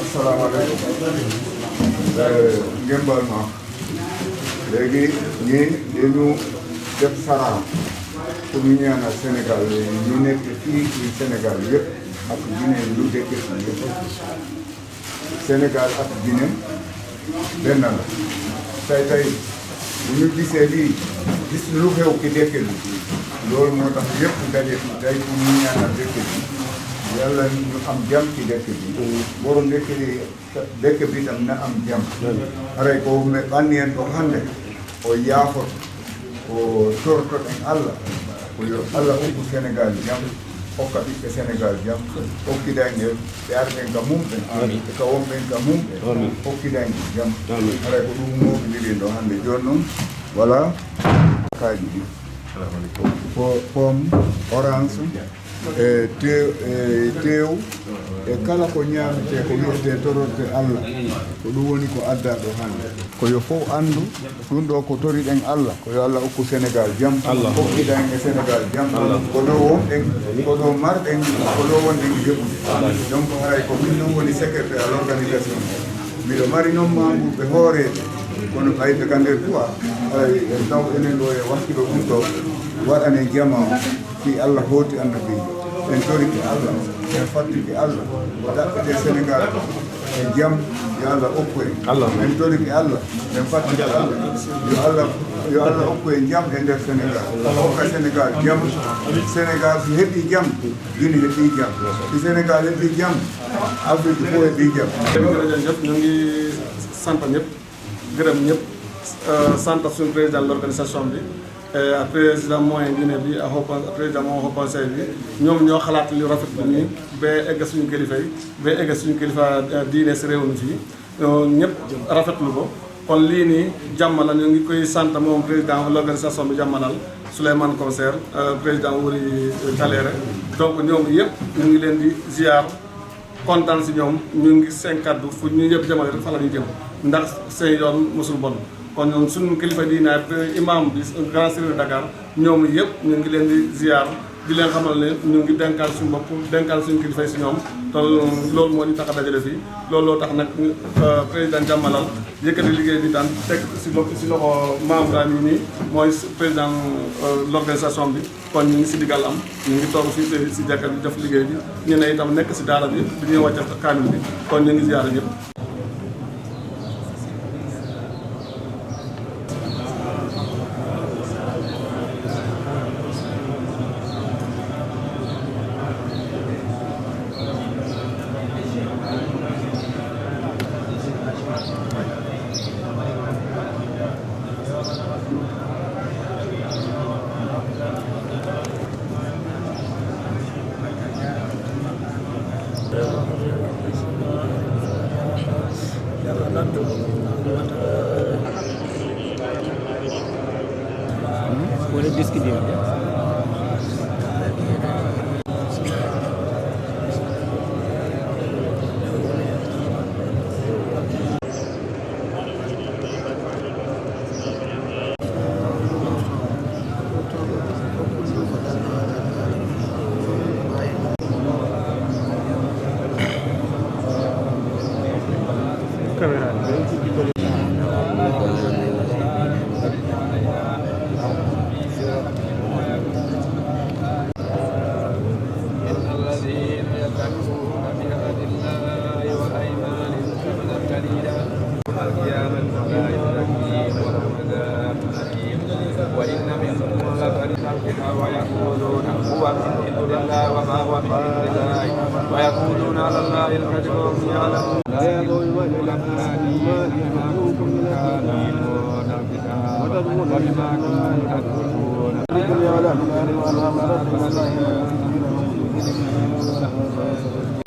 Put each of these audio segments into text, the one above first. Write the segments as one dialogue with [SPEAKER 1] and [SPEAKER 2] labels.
[SPEAKER 1] asalaamaaleykum ngeen baal ma léegi ñii dañu def sarax pour ñu ñaanal Sénégal ñu nekk fii ci Sénégal yëpp ak Guinée lu dëkk fii yëpp Sénégal ak Guinée benn la tey bu ñu gisee lii gis lu xew ki dëkk bi loolu moo tax yëpp daje fi tey pour ñu ñaanal dëkk bi yàlla ñu am jàmm ci dëkk bi borom dëkk bi tam na am jàmm haray ko ɓanni en ɗo hannde o yaafoto o tortoɗen Allah ko yo Allah hokku Sénégal jam hokka ɓiɓɓe Sénégal jam hokkidañe ɓe arɗen ka mumɓe e ka wonɓen ka mumɓe hokkidañe jam haray ko ɗum moɓiɗiɗen ɗo hannde joni noon voilà kaji ɗi pomme orange tew e kala ko ñaamete ko wiyete tororte Allah ko ɗum woni ko adda ɗo hannde ko yo fof anndu ɗum ɗo ko toriɗen Allah ko yo Allah hokku Sénégal jam hokkiɗen e Sénégal jam ko ɗo wonɗen ko ɗo marɗen ko ɗo wonɗen heɓude donc haray ko min noon woni secrétaire à l'organisation mbiɗo mari noon membre ɓe hooreɓe kono ɓayɓe ka nder quoi haray en taw enen ɗo e wakkiɗo ɗum ɗo waɗane jama fi Allah hooti annabijo en toriki Allah en fattiki Allah ɗaɓɓete Sénégal e jam yo Allah hokku en toriki Allah en fattiki Allah yo Allah hokku en jam e nder Sénégal hokka Sénégal jam Sénégal so heɓi jam Guinée heɓi jam si Sénégal heɓi jam Afrique fof heɓi jam
[SPEAKER 2] jërëjëf ñu ngi sant ñëpp gërëm ñëpp sant suñu président de l'organisation bi ak président moyen Guinée bi ak président moom conseil bi ñoom ñoo xalaat li rafet bu nii ba egg suñu kilifa yi ba egg suñu kilifa diine si réew mi fii ñëpp rafetlu ko kon lii nii jàmm la ñu ngi koy sant moom président l'organisation bi jàmmalal Souleymane Commissaire président Wuri Taléré donc ñoom yëpp ñu ngi leen di ziar kontaan si ñoom ñu ngi seen kaddu fu ñu yëpp jëmale rek fa la ñu jëm ndax seen yoon mosul bon kon ñoom suñu kilifa diine imam bi grand sérieux de Dakar ñoom yëpp ñu ngi leen di ziar di leen xamal ne ñu ngi denkaal suñu bopp denkaal suñu kilifa yi si ñoom te loolu moo ñu tax a dajale fii looloo tax nag président jàmmalal yëkkati liggéey bi daan teg si loxo membre yi nii mooy président l'organisation bi kon ñu ngi si digal am ñu ngi toog fii si jàkka bi def liggéey bi ñu ne itam nekk si daara bi di ñuy wàcce kaamil bi kon ñu ngi ziar ñëpp.
[SPEAKER 3] Boleh disk dia. Kamera.
[SPEAKER 4] ويقولون على الله الكذب وهم يعلمون لا يضل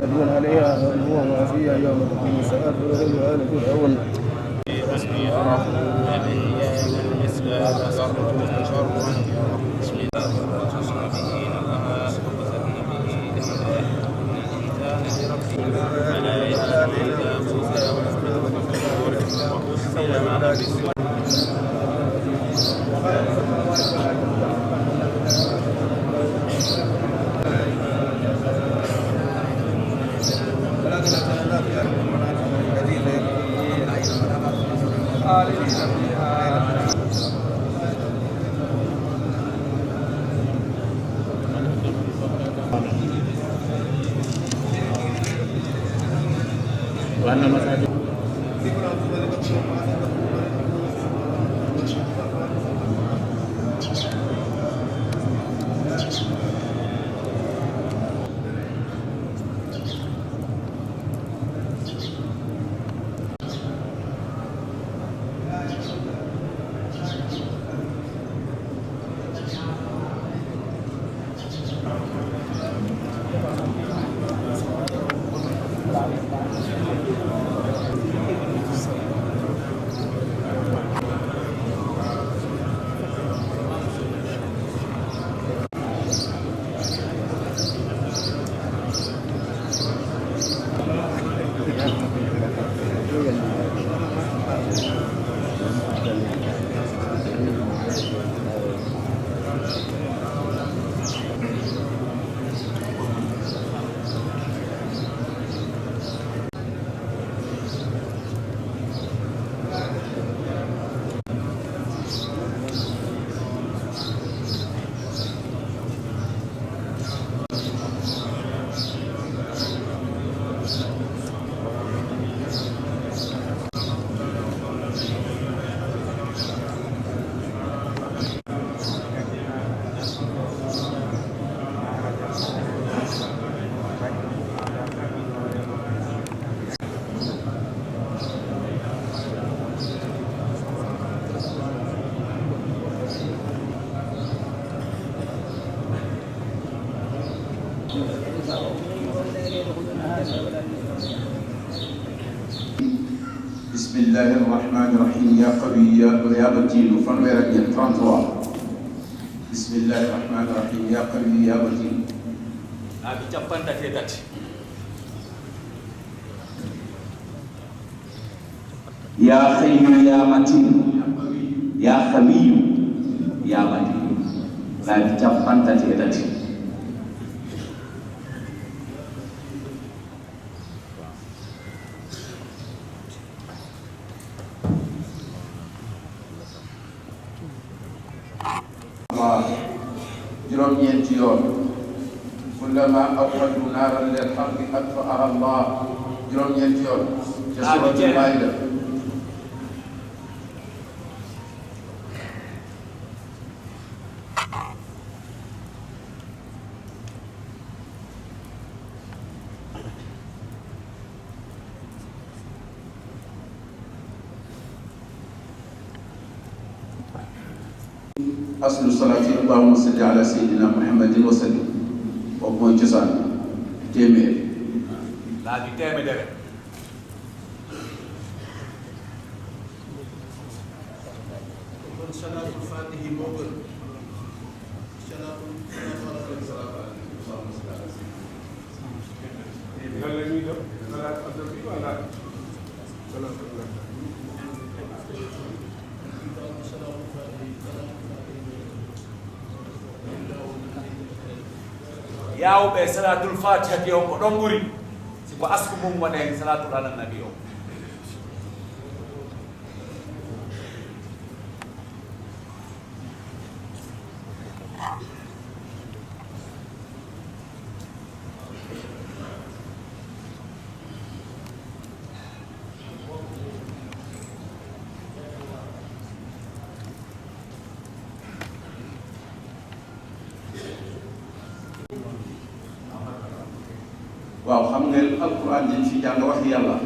[SPEAKER 4] إلا عليها هو وفيها يوم الدين سأرض وآل فرعون
[SPEAKER 3] وأن مساجد
[SPEAKER 5] bismillahi rahmani rahim ya qawi ya matin fanweer ak ñett 33 bismillahi rahmani rahim ya qawi ya matin
[SPEAKER 6] abi cappanta te tati
[SPEAKER 5] ya hayyu ya matin ya qawiyu ya matin abi cappanta te tati juróom-ñeenti yoon kullama awqadu naaran lil harbi atfa'aha Allah juróom-ñeenti yoon ca suratul Maa'ida aslu salaati allahumma salli ala sayyidina muhammadin wa sallim boobu mooy cosaan téeméer
[SPEAKER 6] laabi temedere
[SPEAKER 5] kon salaatul faatihi moo gën salaatul
[SPEAKER 2] lan la ñuy def salaat adda bi wala
[SPEAKER 6] yawɓe salatul fatihati o ko ɗon ɓuri siko asku mum waɗe salatul ala nabi o
[SPEAKER 5] waaw xam ngeen alquran dañ fi jàng waxi yàlla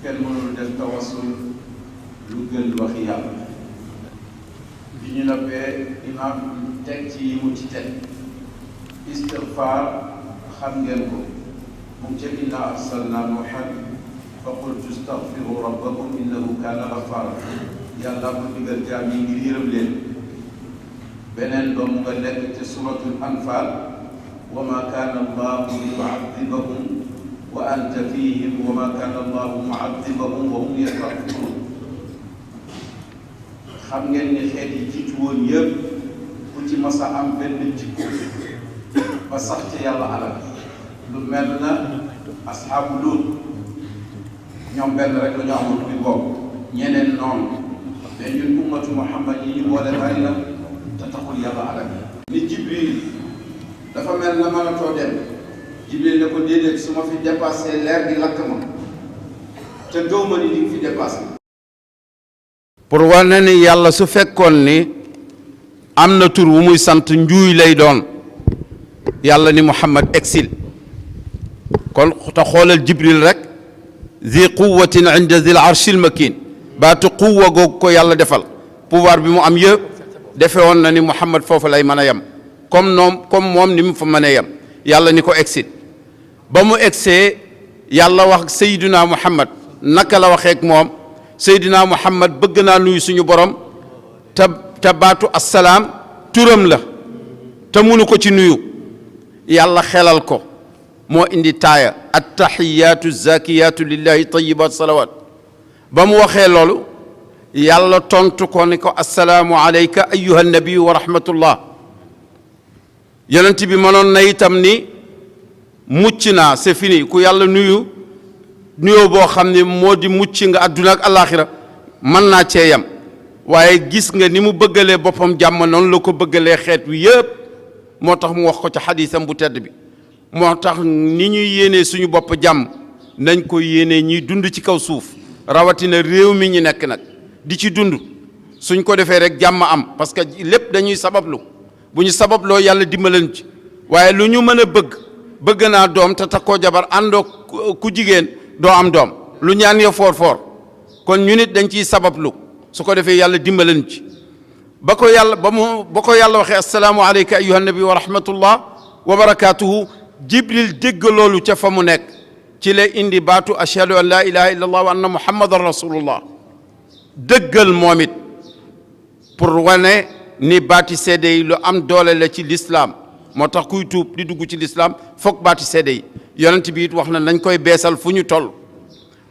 [SPEAKER 5] kenn mënul def tawassul lu gën waxi yàlla bi ñu noppee imaam teg ci yi mu ci teg istigfaar xam ngeen ko mu ngi ca inna arsalna nuuhan fa qultu astaghfiru rabbakum innahu kaana ghaffaaran yàlla ko digal jaam yi ngir yërëm leen beneen ba mu nga nekk te suratul anfal وما كان الله ليعذبهم وأنت فيهم وما كان الله معذبهم وهم يستغفرون xam ngeen ni xeet yi jiitu woon yëpp ku ci masa am benn jikko ba sax ci yàlla alal lu mel na asxaabu Luut ñoom benn rek la ñu amoon bi boobu ñeneen noonu mais ñun ummatu Muhammad yi ñu boole bari na te taxul yàlla alal ni Jibril dafa mel na mënatoo dem Jibril ne ko déedéet su ma fi dépassé leer gi lakk ma te gëw ma ni di nga fi dépassé.
[SPEAKER 7] pour wane ni yàlla su fekkoon ni am na tur wu muy sant njuuy lay doon yàlla ni Muhammad exil kon te xoolal Jibril rek zi quwwatin inda zil arshil makin baatu quwwa googu ko yàlla defal pouvoir bi mu am yëpp defe woon na ni Muhammad foofu lay mën a yem comme moom ni mu fa mën a yem yàlla ni ko exil ba mu egsee yàlla wax Seydina Muhammad naka la waxeek moom Seydina Muhammad bëgg naa nuyu suñu borom te baatu assalaam turam la te munu ko ci nuyu yàlla xelal ko moo indi taaya attahiyaatu zakiyatu lillahi tayibat salawat ba mu waxee loolu yàlla tontu ko ni ko assalaamu alayka ayuha nabiyu wa rahmatullah yonent bi mënoon na itam ni mucc naa c'est fini ku yàlla nuyu nuyoo boo xam ne moo di mucc nga adduna ak alaxira mën naa cee yam waaye gis nga ni mu bëggalee boppam jàmm noonu la ko bëggalee xeet wi yëpp moo tax mu wax ko ci xadiisam bu tedd bi moo tax ni ñuy yéenee suñu bopp jàmm nañ ko yéenee ñiy dund ci kaw suuf rawatina réew mi ñu nekk nag di ci dund suñ ko defee rek jàmm am parce que lépp dañuy sabablu bu ñu sababloo yàlla dimbalan ci waaye lu ñu mën a bëgg naa doom te takkoo jabar àndoo ku jigéen doo am doom lu ñaan ya foor kon ñu nit dañ ciy sabablu su ko defee yàlla dimbalan ci ba ko yàlla waxee assalaamu alayka ayyuhan nabi wa rahmatullah wa barakatuhu jibril dégg loolu ca fa mu nekk ci la indi baatu ashhadu an la ilaha illa allah wa anna muhammadan rasulullah dëggal moom it pour wane ni baati seede yi lu am doole la ci lislaam moo tax kuy tuub di dugg ci lislaam foog baati seede yi yonent bi it wax na nañ koy beesal fu ñu toll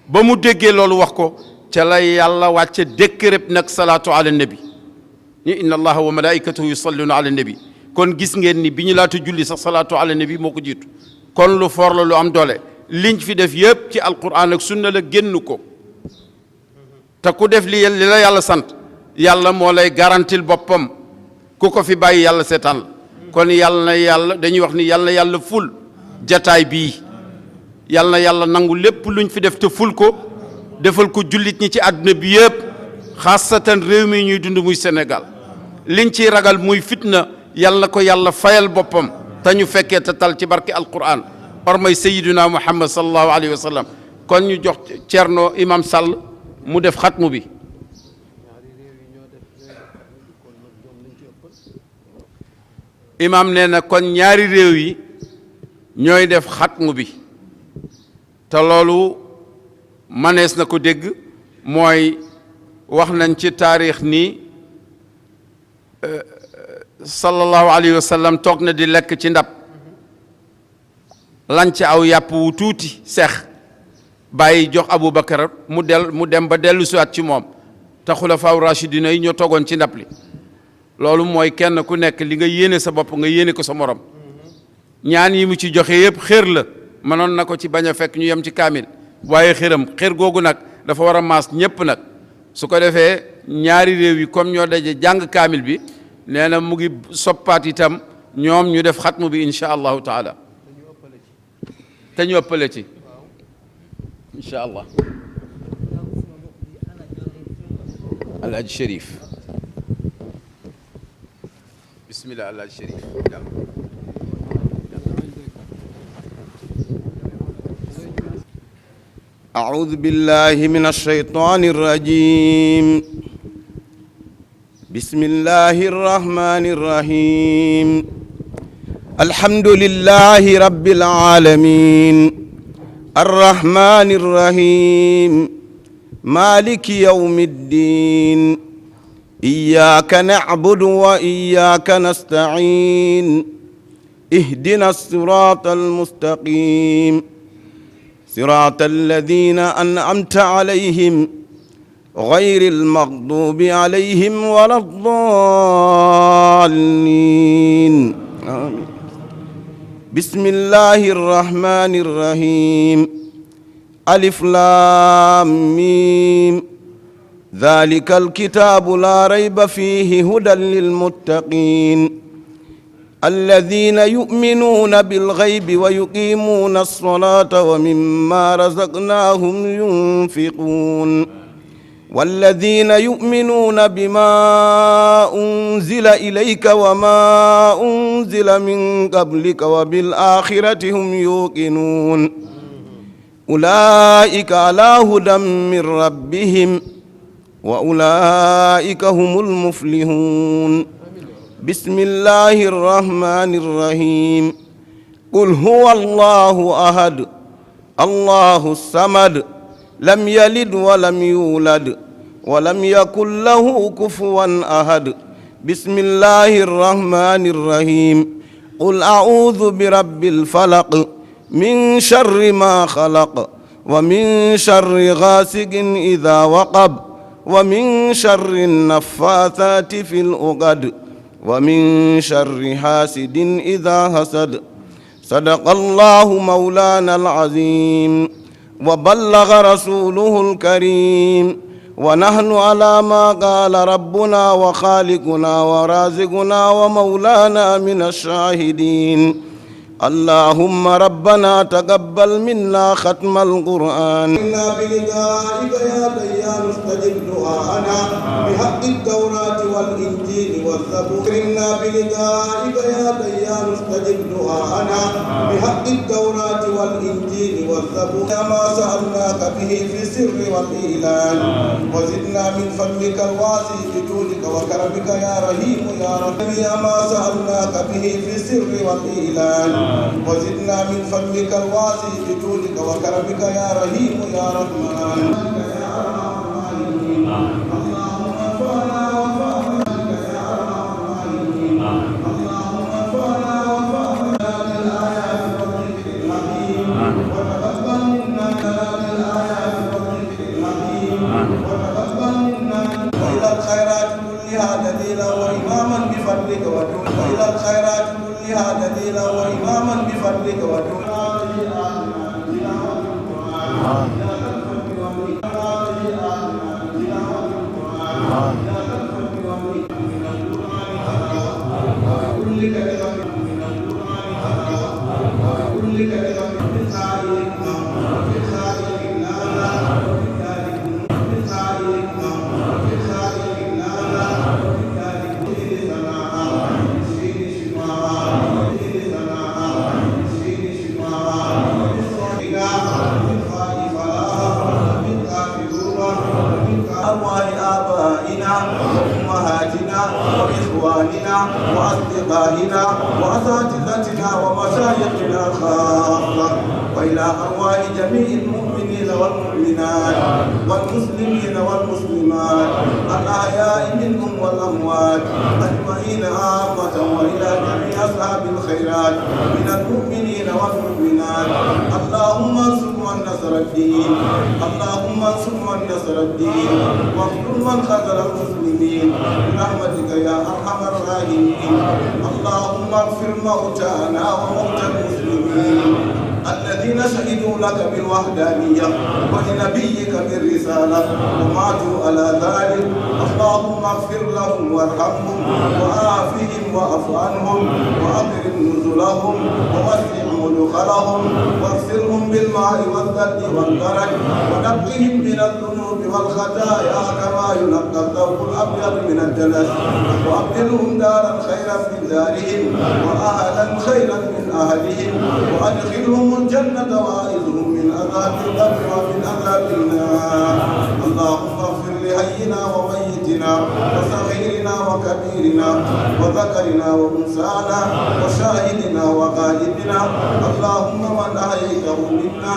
[SPEAKER 7] ba mu déggee loolu wax ko ca la yàlla wàcce décret nag salaatu ala nabi ni inna allaha wa malaikatahu yusalluna ala nabi kon gis ngeen ni bi ñu laata julli sax salaatu ala nabi moo ko jiitu kon lu foor la lu am doole liñ fi def yëpp ci alquran ak sunna la génn ko te ku def li la yàlla sant yàlla moo lay garantil boppam ku ko fi bàyyi yàlla seetaan la kon yàlla dañuy wax ni yàlla ful jataay bii yàlla na yàlla nangu lépp luñ fi def te ful ko defal ko jullit ñi ci àdduna bi yëpp xaasatan réew mi ñuy dund muy Sénégal liñ ciy ragal muy fitna yàlla na ko yàlla fayal boppam te ñu fekkee te tal ci barke alquran or may sayiduna muhammad sallallahu alayhi wa sallam kon ñu jox Cerno imam Sall mu def xatmu bi imam nee na kon ñaari réew yi ñooy def xatmu bi te loolu manees na ko dégg mooy wax nañ ci taarix ni sallallahu alayhi wa sallam toog na di lekk ci ndab lanc aw yàpp wu tuuti seex bàyyi jox Aboubacar mu dem ba dellu siwaat ci moom te xulafaaw rachidina yi ñoo toogoon ci ndab li loolu mooy kenn ku nekk li nga yéene sa bopp nga yéene ko sa morom ñaan yi mu ci joxe yëpp xër la mënoon na ko ci bañ a fekk ñu yem ci kaamil waaye xër googu nag dafa war a maas ñëpp nag su ko defee ñaari réew yi comme ñoo daje jàng kaamil bi nee na mu ngi soppaat itam ñoom ñu def xatmu bi incha allahu taala te ñu ëppale ci incha allah alhaji Chérif bismillah alhaji Chérif
[SPEAKER 4] أعوذ بالله من الشيطان الرجيم بسم الله الرحمن الرحيم الحمد لله رب العالمين الرحمن الرحيم مالك يوم الدين إياك نعبد وإياك نستعين اهدنا الصراط المستقيم صراط الذين أنعمت عليهم غير المغضوب عليهم ولا الضالين آمين بسم الله الرحمن الرحيم ألف لام ميم
[SPEAKER 8] ذلك الكتاب لا ريب فيه هدى للمتقين الذين يؤمنون بالغيب ويقيمون الصلاة ومما رزقناهم ينفقون والذين يؤمنون بما أنزل إليك وما أنزل من قبلك وبالآخرة هم يوقنون أولئك على هدى من ربهم وأولئك هم المفلحون بسم الله الرحمن الرحيم قل هو الله أحد الله الصمد لم يلد ولم يولد ولم يكن له كفوا أحد بسم الله الرحمن الرحيم قل أعوذ برب الفلق من شر ما خلق ومن شر غاسق إذا وقب ومن شر النفاثات في العقد ومن شر حاسد إذا حسد صدق الله مولانا العظيم وبلغ رسوله الكريم ونحن على ما قال ربنا وخالقنا ورازقنا ومولانا من الشاهدين اللهم ربنا تقبل منا ختم القرآن
[SPEAKER 9] إنا بلقائك يا ديان استجب دعاءنا بحق التوراة والإنجيل والزبور إنا بلقائك يا ديان استجب دعاءنا بحق التوراة والإنجيل والزبور يا ما سألناك به في السر والإعلان وزدنا من فضلك الواسع بجودك وكرمك يا رحيم يا رب يا ما سألناك به في السر والإعلان وزدنا من فضلك الواسع بجودك وكرمك يا رحيم يا رحمن يا ارحم اللهم انفعنا وانفعنا يا ارحم اللهم انفعنا وانفعنا بالايات والذكر الحكيم وتقبل منا بالايات والذكر الحكيم وتقبل منا والى الخيرات كلها دليلا واماما بفضلك وجودك والى الخيرات كلها دليلا وإماما بفضلك وجودك وإخواننا وأصدقائنا وأساتذتنا ومشايخنا خاصة وإلى أرواح جميع المؤمنين والمؤمنات والمسلمين والمسلمات الأحياء منهم والأموات أجمعين عامة وإلى جميع أصحاب الخيرات من المؤمنين والمؤمنات اللهم انصر من نصر الدين اللهم انصر من نصر الدين واخذل من خذل المسلمين برحمتك يا أرحم الراحمين اللهم اغفر موتانا وموتى المسلمين الذين شهدوا لك بالوحدانية ولنبيك بالرسالة وماتوا على ذلك اللهم اغفر لهم وارحمهم وعافهم واعف عنهم وأكرم نزلهم ووسع مدخلهم واغسلهم بالماء والثلج والبرد ونقهم من الذنوب والخطايا كما ينقى الثوب الأبيض من الدنس وأبدلهم دارا خيرا من دارهم وأهلا خيرا من أهلهم وأدخلهم الجنة وأعذهم من عذاب القبر ومن عذاب النار اللهم اغفر لحينا وميتنا وصغيرنا وكبيرنا وذكرنا وانثانا وشاهدنا وغائبنا اللهم من أحييته منا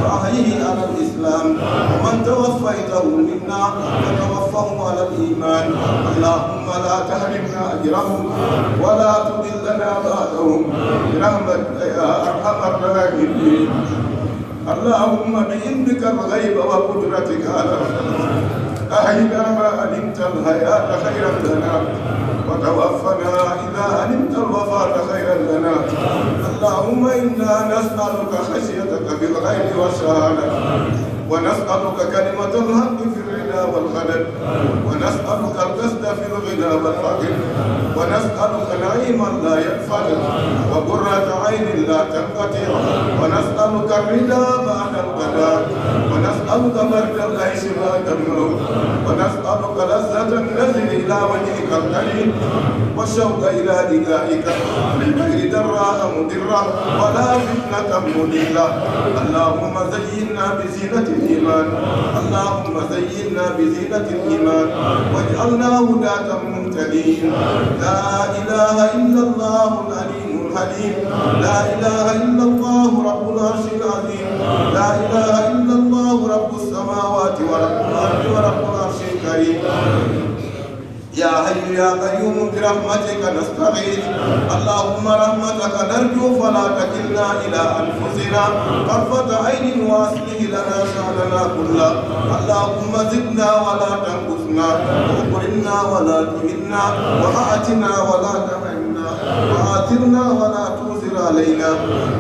[SPEAKER 9] فأحيه على الإسلام ومن توفيته منا فتوفه على الإيمان اللهم لا تحرمنا أجرهم ولا تضلنا بعدهم برحمتك يا أرحم الراحمين اللهم بعلمك الغيب وقدرتك على أحينا ما علمت الحياة خيرا لنا وتوفنا إذا علمت الوفاة خيرا لنا اللهم إنا نسألك خشيتك بالغيب والشهادة ونسألك كلمة الحق في الرضا والغدد ونسألك القصد في الغنى والفقر ونسألك نعيما لا ينفد وقرة عين لا تنقطع ونسألك الرضا بعد القضاء ونسألك برد العيش بعد الموت ونسألك لذة النزل إلى وجهك الكريم والشوق إلى لقائك من غير ضراء مضرة ولا فتنة مضلة اللهم زينا بزينة الإيمان اللهم زينا بزينة الإيمان واجعلنا هداة مهتدين لا إله إلا الله العليم الحليم لا إله إلا الله رب العرش العظيم لا إله إلا الله رب السماوات ورب الأرض ورب العرش الكريم يا حي يا قيوم برحمتك نستغيث اللهم رحمتك نرجو فلا تكلنا إلى أنفسنا طرفة عين وأصلح لنا شأننا كله اللهم زدنا ولا تنقصنا واكرمنا ولا تهنا وآتنا ولا تحرمنا وآثرنا ولا تؤثر علينا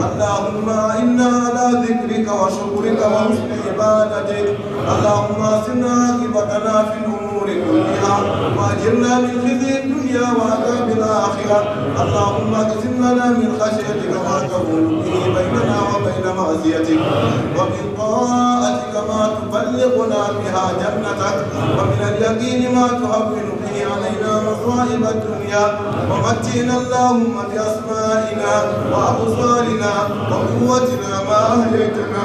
[SPEAKER 9] اللهم إنا على ذكرك وشكرك وحسن عبادتك اللهم أحسن عاقبتنا في الأمور كلها واجرنا من خزي الدنيا وعذاب الآخرة اللهم اقسم لنا من خشيتك ما تقول به بيننا وبين معصيتك ومن طاعتك ما تبلغنا بها جنتك ومن اليقين ما تهون به علينا مصائب الدنيا ومتعنا اللهم بأسمائنا وأبصارنا وقوتنا ما أحييتنا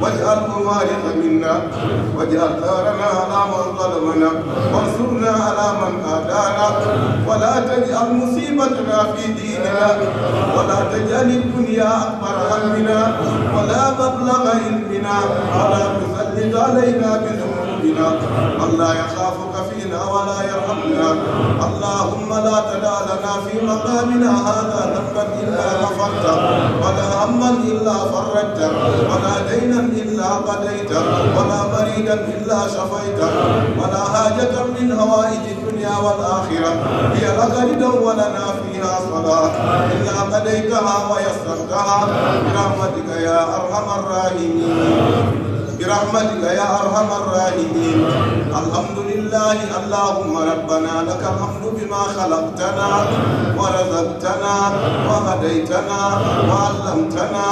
[SPEAKER 9] واجعله الوارث منا واجعل ثارنا على من ظلمنا وانصرنا على من آذانا ولا تجعل مصيبتنا في ديننا ولا تجعل الدنيا أكبر همنا ولا مبلغ علمنا ولا تسلط علينا بذنوبنا الله يخافك فينا ولا يرحمنا اللهم لا تدع لنا في مقامنا هذا ذنبا إلا غفرته ولا هما إلا فرجته ولا دينا إلا قضيته ولا مريدا إلا شفيته ولا حاجة من هوائج الدنيا والآخرة هي لك رضا ولنا فيها صلاة إلا قضيتها ويسرتها برحمتك يا أرحم الراحمين برحمتك يا أرحم الراحمين الحمد لله اللهم ربنا لك الحمد بما خلقتنا ورزقتنا وهديتنا وعلمتنا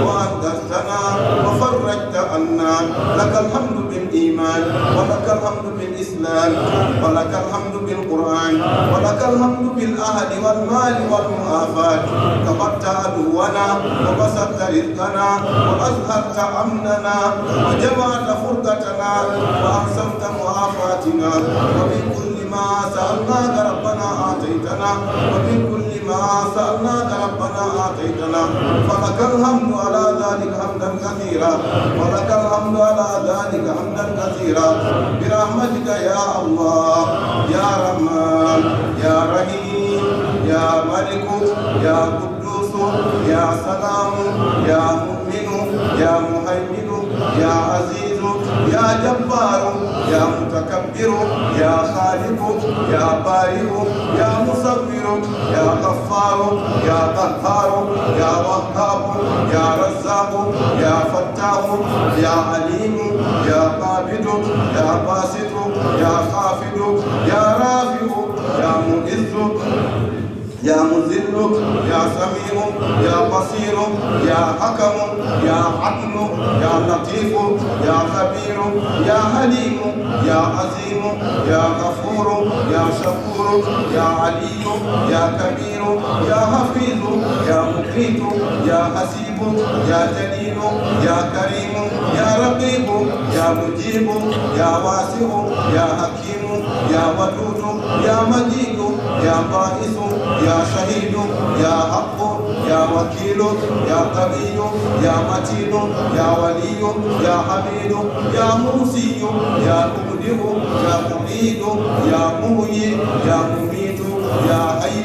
[SPEAKER 9] وأنقذتنا وفرجت عنا لك الحمد بالإيمان ولك الحمد بالإسلام ولك الحمد بالقرآن ولك الحمد بالأهل والمال والمعافاة كبرت عدونا وبسطت رزقنا وأزهرت أمننا وجمعت فرقتنا وأحسنت معافاتنا ومن كل ما سألناك ربنا آتيتنا ومن كل ما سألناك ربنا آتيتنا فلك الحمد على ذلك حمدا كثيرا ولك الحمد على ذلك حمدا كثيرا برحمتك يا الله يا رحمن يا رحيم يا ملك يا قدوس يا سلام يا مؤمن يا مهيمن يا عزيز يا جبار يا متكبر يا خالق يا بارئ يا مصور يا غفار يا قهار يا وهاب يا رزاق يا فتاح يا عليم يا قابض يا باسط يا خافض يا رافع يا معز يا مذل يا سميع يا بصير يا حكم يا عدل يا لطيف يا خبير يا حليم يا عظيم يا غفور يا شكور يا علي يا كبير يا حفيظ يا مقيت يا حسيب يا جليل يا كريم يا رقيب يا مجيب يا واسع يا حكيم يا ودود يا مجيد يا بائس يا شهيد يا حق يا وكيل يا قوي يا متين يا ولي يا حميد يا موسي يا مبدئ يا معيد يا مهي يا مميت يا حي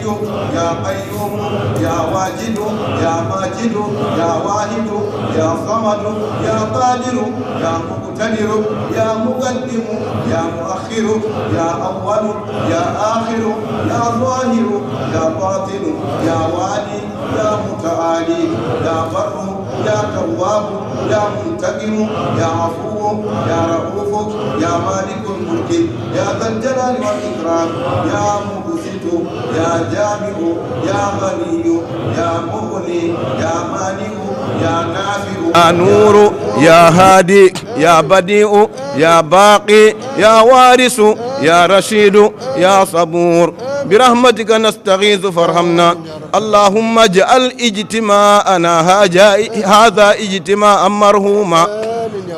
[SPEAKER 9] يا قيوم يا واجد يا ماجد يا واحد يا صمد يا قادر يا مقتدر يا مقدم يا مؤخر يا أول يا آخر يا ظاهر يا باطن يا والي يا متعالي يا بر يا تواب يا منتقم يا عفو يا رؤوف يا مالك الملك يا ذا الجلال والإكرام يا مبسط يا جامع يا غني يا مغني يا مانع يا نافع
[SPEAKER 8] يا نور يا هادي يا بديع يا باقي يا وارث يا رشيد يا صبور برحمتك نستغيث فارحمنا اللهم اجعل اجتماعنا هذا اجتماعا مرحوما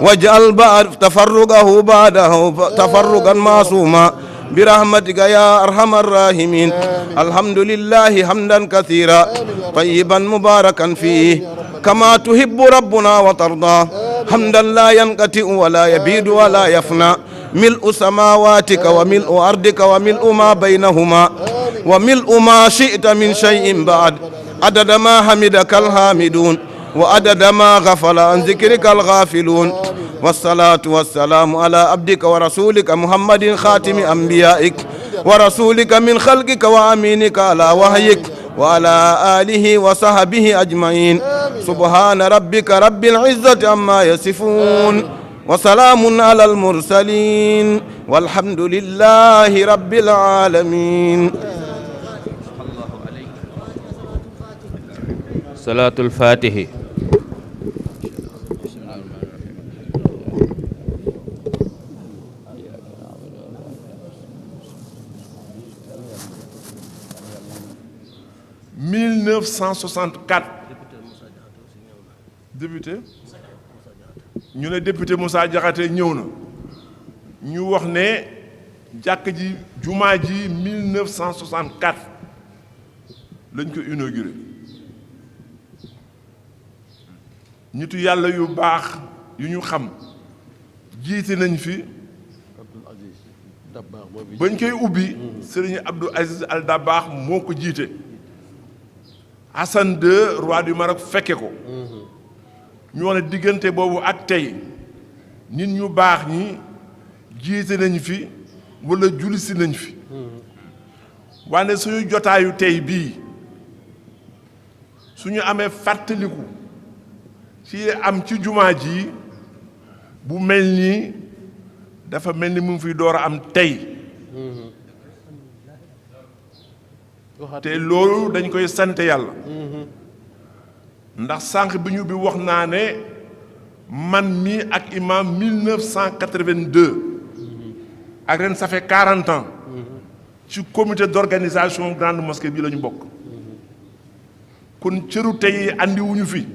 [SPEAKER 8] واجعل تفرقه بعده تفرقا معصوما برحمتك يا أرحم الراحمين الحمد لله حمدا كثيرا طيبا مباركا فيه كما تحب ربنا وترضى حمدا لا ينقطع ولا يبيد ولا يفنى ملء سماواتك وملء أرضك وملء ما بينهما وملء ما شئت من شيء بعد عدد ما حمدك الحامدون وعدد ما غفل عن ذكرك الغافلون والصلاة والسلام على عبدك ورسولك محمد خاتم أنبيائك ورسولك من خلقك وأمينك على وحيك وعلى آله وصحبه أجمعين سبحان ربك رب العزة عما يصفون وسلام على المرسلين والحمد لله رب العالمين.
[SPEAKER 3] صلاة الفاتحة.
[SPEAKER 10] député ñu ne député Moussa Diakhaté ñëw na ñu wax ne jàkk ji jumaa ji 1964 lañ ko inauguré nitu yàlla yu baax yu ñu xam jiite nañ fi bañ koy ubbi Serigne Abdou Aziz Al Dabakh moo ko jiite Hassan II roi du Maroc fekke ko ñu wax ne diggante boobu ak tey nit ñu baax ñi jiite nañ fi wala julisi nañ fi wante suñu jotaayu tey bii suñu amee fàttaliku ci am ci jumaa ji bu mel nii dafa mel ni mu ngi fiy door a am tey te loolu dañ koy sant yàlla ndax sànq bi ñu bi wax naa ne man mii ak imam 1982 ak ren ça fait 40 ans ci comité d'organisation grande mosquée bi la ñu bokk kon cëru tey andiwuñu fi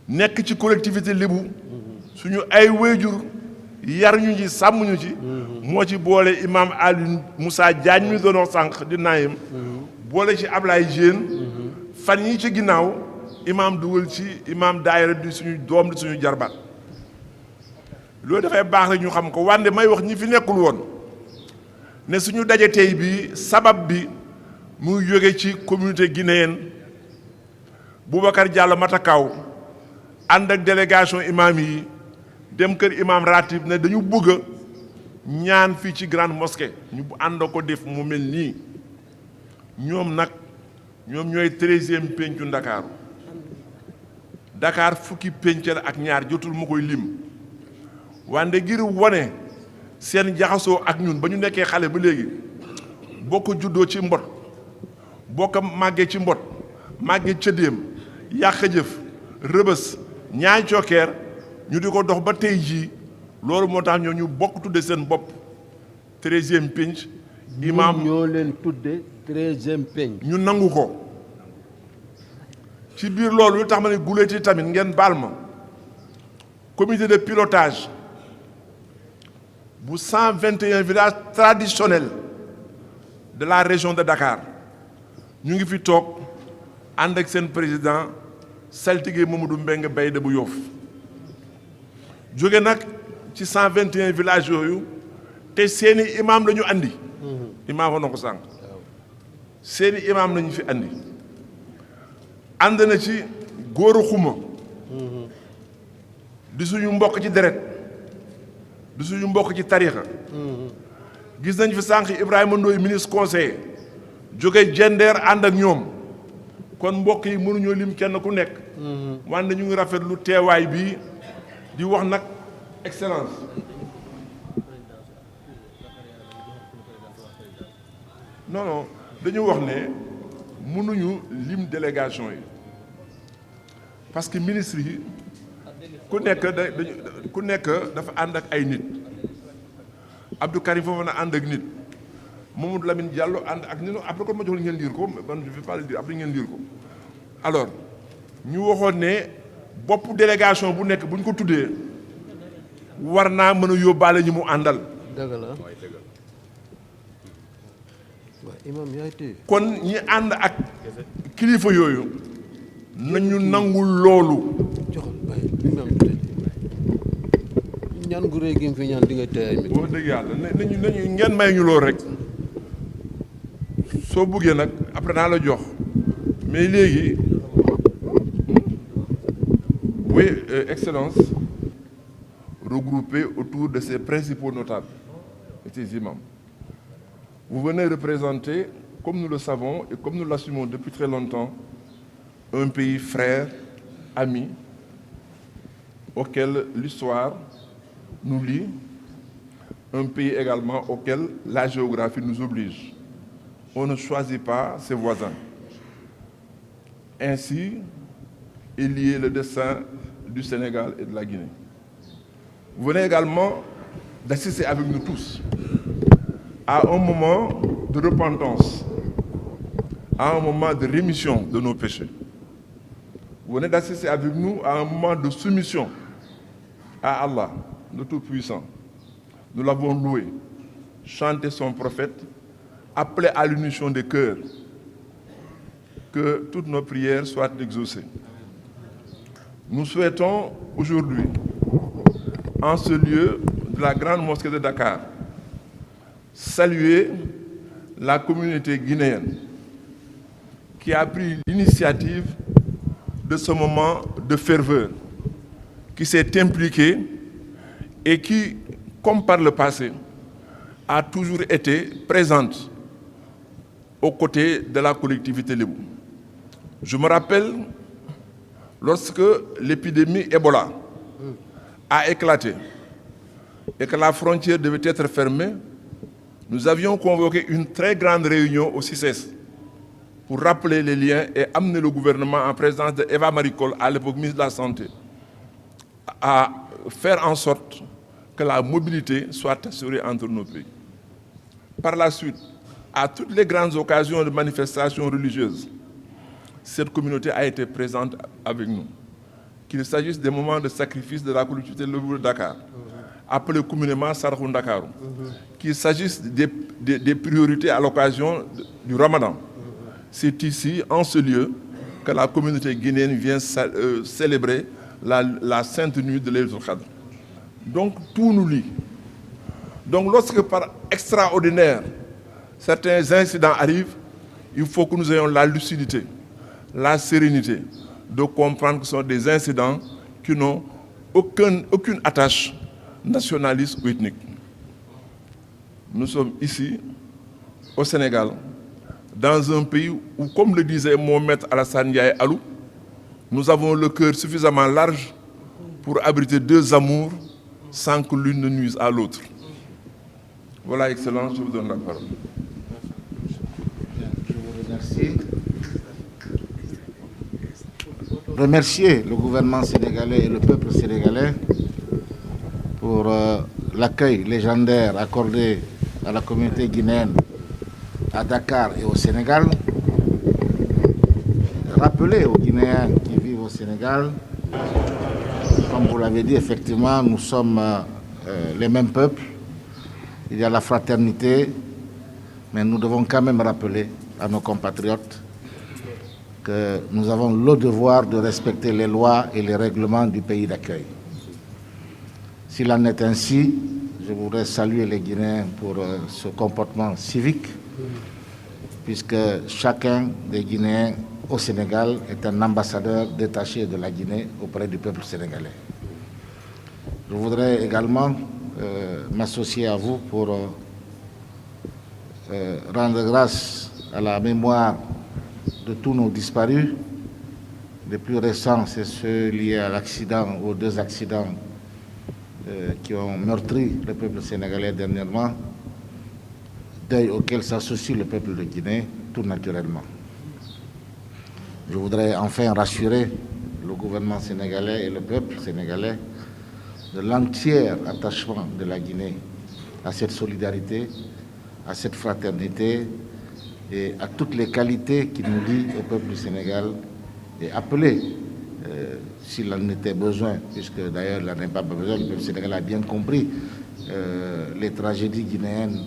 [SPEAKER 10] nekk ci collectivité lébu suñu ay wéyjur yar ñu ci sàmm ñu ci moo ci boole imam Aliou Moussa Diagne mi doon wax sànq di naayam boole ci Ablaye Diène fan yi ci ginnaaw imam dugal ci imam daayira di suñu doom di suñu jarbaat loolu dafay baax rek ñu xam ko wande may wax ñi fi nekkul woon ne suñu daje tey bi sabab bi muy jóge ci communauté guinéenne Boubacar Diallo Matakaw ànd ak délégation imam yi dem kër imam ratib ne dañu bëgg ñaan fii ci grande mosquée ñu ànd ko def mu mel nii ñoom nag ñoom ñooy 13e pencu Ndakaaru Dakar fukki penc la ak ñaar jotul ma koy lim wande ngir wone seen jaxasoo ak ñun ba ñu nekkee xale ba léegi boo ko juddoo ci mbot boo ko màggee ci mbot màggee cëddeem yàq jëf rëbës ñaay cokkeer ñu di ko dox ba tey jii loolu moo tax ñoo ñu bokk tudde seen bopp 13e penc imam
[SPEAKER 4] ñoo leen tudde 13e penc
[SPEAKER 10] ñu nangu ko ci biir loolu lu tax ma ne guleeti tamit ngeen baal ma comité de pilotage bu 121 villages traditionnels de la région de Dakar ñu ngi fi toog ànd ak seen président saltige Mamadou Mbengue Bayde bu Yoff jóge nag ci 121 villages yooyu te seeni imam la ñu andi imam fa na ko sànq seeni imam la ñu fi andi ànd na ci góoru xuma di suñu mbokk ci deret di suñu mbokk ci tarixa gis nañ fi sànq Ibrahima Ndoye ministre conseiller jóge Jender ànd ak ñoom kon mbokk yi mënuñoo lim kenn ku nekk wante ñu ngi rafetlu teewaay bi di wax nag excellence non dañu wax ne mënuñu lim délégation yi parce que ministre yi ku nekk dafa ànd ak ay nit Abdou Karim Fofana ànd ak nit Mamadou Lamine Diallo ànd ak nit après kon ma jox ngeen lire ko man je vais pas le dire après ngeen lire ko alors ñu waxoon ne bopp délégation bu nekk bu ñu ko tuddee war naa mën a yóbbaale ñi mu àndal.
[SPEAKER 4] dëgg la imam yaay téye
[SPEAKER 10] kon ñi ànd ak kilifa yooyu nañu nangul loolu.
[SPEAKER 4] joxal bay imam ñaan gu rëy gi fi ñaan di nga téye ay mit
[SPEAKER 10] wax dëgg yàlla nañu ngeen may ñu loolu rek soo buggee nag après naa la jox mais léegi oui excellence regroupée autour de ses principaux notables et ses imams. Vous venez représenter, comme nous le savons et comme nous l'assumons depuis très longtemps, un pays frère, ami, auquel l'histoire nous lie, un pays également auquel la géographie nous oblige. On ne choisit pas ses voisins. Ainsi est lié le destin du Sénégal et de la Guinée. Vous venez également d'assister avec nous tous à un moment de repentance, à un moment de rémission de nos péchés. Vous venez d'assister avec nous à un moment de soumission à Allah, le Tout-Puissant. Nous l'avons loué, chanté son prophète, appelé à l'unition des cœurs, que toutes nos prières soient exaucées. Nous souhaitons aujourd'hui, en ce lieu de la grande mosquée de Dakar, saluer la communauté guinéenne qui a pris l'initiative de ce moment de ferveur, qui s'est impliquée et qui, comme par le passé, a toujours été présente aux côtés de la collectivité lébou. Je me rappelle, lorsque l'épidémie Ebola a éclaté et que la frontière devait être fermée, nous avions convoqué une très grande réunion au CICES pour rappeler les liens et amener le gouvernement en présence de Eva Maricol, à l'époque ministre de la Santé, à faire en sorte que la mobilité soit assurée entre nos pays. Par la suite, à toutes les grandes occasions de manifestations religieuses, cette communauté a été présente avec nous. Qu'il s'agisse des moments de sacrifice de la collectivité de Dakar, appelé communément Sarhoun Dakar, qu'il s'agisse des priorités à l'occasion du Ramadan. C'est ici, en ce lieu, que la communauté guinéenne vient célébrer la sainte nuit de l'Aïd al-Qadr. Donc tout nous lie. Donc lorsque par extraordinaire certains incidents arrivent, il faut que nous ayons la lucidité, la sérénité de comprendre que ce sont des incidents qui n'ont aucune attache nationaliste ou ethnique. Nous sommes ici, au Sénégal, dans un pays où, comme le disait mon maître Alassane Ndiaye Alou, nous avons le cœur suffisamment large pour abriter deux amours sans que l'une ne nuise à l'autre. Voilà, Excellence, je vous donne la parole.
[SPEAKER 11] Je vous remercie. Remercier le gouvernement sénégalais et le peuple sénégalais pour l'accueil légendaire accordé à la communauté guinéenne à Dakar et au Sénégal. Rappeler aux Guinéens qui vivent au Sénégal, comme vous l'avez dit, effectivement, nous sommes les mêmes peuples. Il y a la fraternité, mais nous devons quand même rappeler à nos compatriotes que nous avons le devoir de respecter les lois et les règlements du pays d'accueil. S'il en est ainsi, je voudrais saluer les Guinéens pour ce comportement civique, puisque chacun des Guinéens au Sénégal est un ambassadeur détaché de la Guinée auprès du peuple sénégalais. Je voudrais également m'associer à vous pour rendre grâce à la mémoire de tous nos disparus, Les plus récents, c'est ceux liés à l'accident, aux 2 accidents qui ont meurtri le peuple sénégalais dernièrement, deuil auquel s'associe le peuple de Guinée, tout naturellement. Je voudrais enfin rassurer le gouvernement sénégalais et le peuple sénégalais de l'entier attachement de la Guinée à cette solidarité, à cette fraternité et à toutes les qualités qui nous lient au peuple du Sénégal et appeler, s'il en était besoin, puisque d'ailleurs il n'en a pas besoin, le peuple sénégalais a bien compris les tragédies guinéennes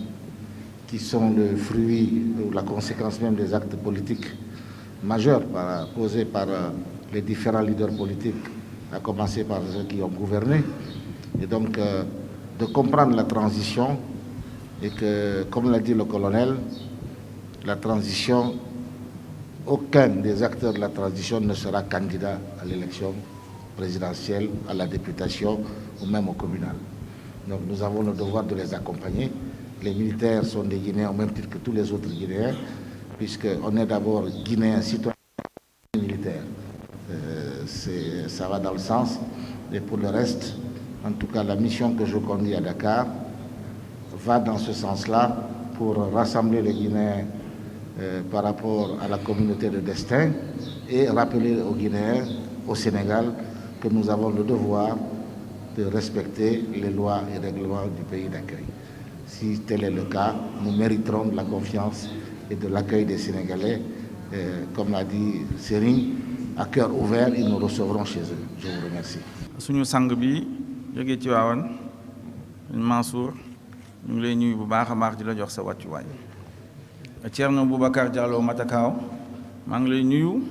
[SPEAKER 11] qui sont le fruit ou la conséquence même des actes politiques majeurs posés par les différents leaders politiques, à commencer par ceux qui ont gouverné, et donc de comprendre la transition et que, comme l'a dit le colonel, la transition, aucun des acteurs de la transition ne sera candidat à l'élection présidentielle, à la députation ou même au communal. Donc nous avons le devoir de les accompagner. Les militaires sont des Guinéens au même titre que tous les autres Guinéens, puisqu'on est d'abord Guinéen, citoyen militaire. Ça va dans le sens. Et pour le reste, en tout cas, la mission que je conduis à Dakar va dans ce sens-là pour rassembler les Guinéens par rapport à la communauté de destin et rappeler aux Guinéens, au Sénégal, que nous avons le devoir de respecter les lois et règlements du pays d'accueil. Si tel est le cas, nous mériterons de la confiance et de l'accueil des Sénégalais. Comme l'a dit Serigne, à cœur ouvert, ils nous recevront chez eux. Je vous remercie.
[SPEAKER 3] suñu sang bi jógee ci waawan Mansour ñu ngi lay nuyu bu baax a baax di la jox sa wàccuwaay. Thierno Boubacar Diallo Matakaaw maa ngi lay nuyu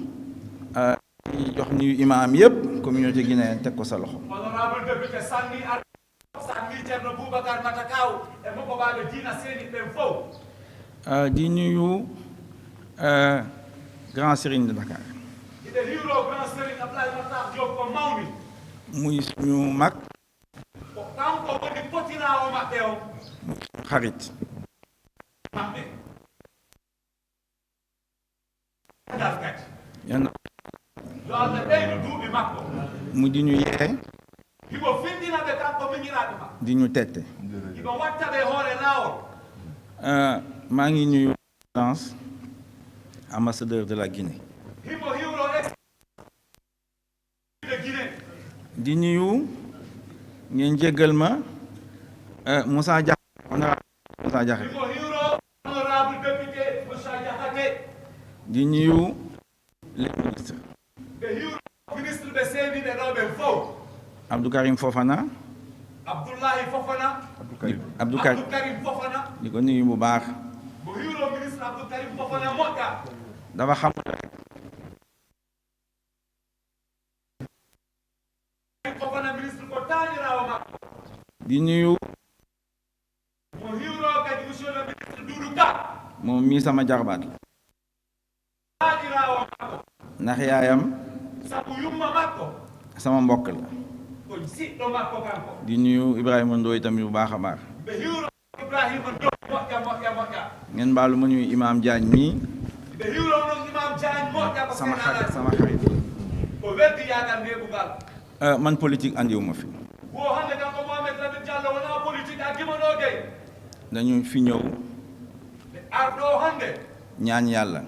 [SPEAKER 3] di jox nuyu imam yëpp communauté guinéenne teg ko sa loxo.
[SPEAKER 6] Honorable député Sanni Thierno Boubacar Matakaaw e moko baaɓe diina seeni ɓen fof.
[SPEAKER 3] Di nuyu grand Serigne de Dakar.
[SPEAKER 6] ide hiwro grand Serigne Abdoulaye Makhtar Diop ko mawni.
[SPEAKER 3] muy suñu mag.
[SPEAKER 6] ko kanko woni potirawo maɓɓe o.
[SPEAKER 3] xarit.
[SPEAKER 6] maɓɓe.
[SPEAKER 3] yan
[SPEAKER 6] yo Allah ɓeydu duuɓi makko.
[SPEAKER 3] mu di ñu yee.
[SPEAKER 6] himo findinaɓe kanko miñiraɓe ma.
[SPEAKER 3] di ñu tette.
[SPEAKER 6] himo wattaɓe hoore laawol.
[SPEAKER 3] maa ngi nuyu Lance ambassadeur de la Guinée.
[SPEAKER 6] himo hiwro de Guinée.
[SPEAKER 3] di nuyu ngeen jéggal ma Moussa Diakhaté honorable Moussa Diakhaté.
[SPEAKER 6] himo hiwro honorable député Moussa Diakhaté.
[SPEAKER 3] di nuyu les ministres.
[SPEAKER 6] ɓe hiwro ministre ɓe seeniɓe ɗo ɓen fof.
[SPEAKER 3] Abdou Karim Fofana.
[SPEAKER 6] Abdoulaye Fofana.
[SPEAKER 3] Abdou
[SPEAKER 6] Karim Fofana.
[SPEAKER 3] di ko nuyu bu baax.
[SPEAKER 6] mo hiwro ministre Abdou Karim Fofana moƴƴa.
[SPEAKER 3] dafa xam
[SPEAKER 6] Fofana ministre ko taanirawo makko.
[SPEAKER 3] di nuyu
[SPEAKER 6] mo hiwro kadi monsieur le ministre Doudou Ka.
[SPEAKER 3] moom mii sama jarbaat la.
[SPEAKER 6] taanirawo makko.
[SPEAKER 3] ndax yaayam
[SPEAKER 6] sabu yumma makko.
[SPEAKER 3] sama mbokk la.
[SPEAKER 6] ko siɗɗo makko kanko.
[SPEAKER 3] di nuyu Ibrahima Ndoye tamit bu baax a baax.
[SPEAKER 6] ɓe hiwro Ibrahima Ndoye moƴƴa.
[SPEAKER 3] ngeen baalu ma nuyu imam Diagne mii.
[SPEAKER 6] ɓe hiwro noon imam Diagne moƴƴa ko
[SPEAKER 3] sama xarit
[SPEAKER 6] ko weddi yagal ndeɓugal.
[SPEAKER 3] man politique andiwuma fi.
[SPEAKER 6] wo hande kanko Mohamed Lamine Diallo wona politique a gimoɗo gay.
[SPEAKER 3] dañu fi ñëw.
[SPEAKER 6] ɓe arɗo hande.
[SPEAKER 3] ñaan yàlla.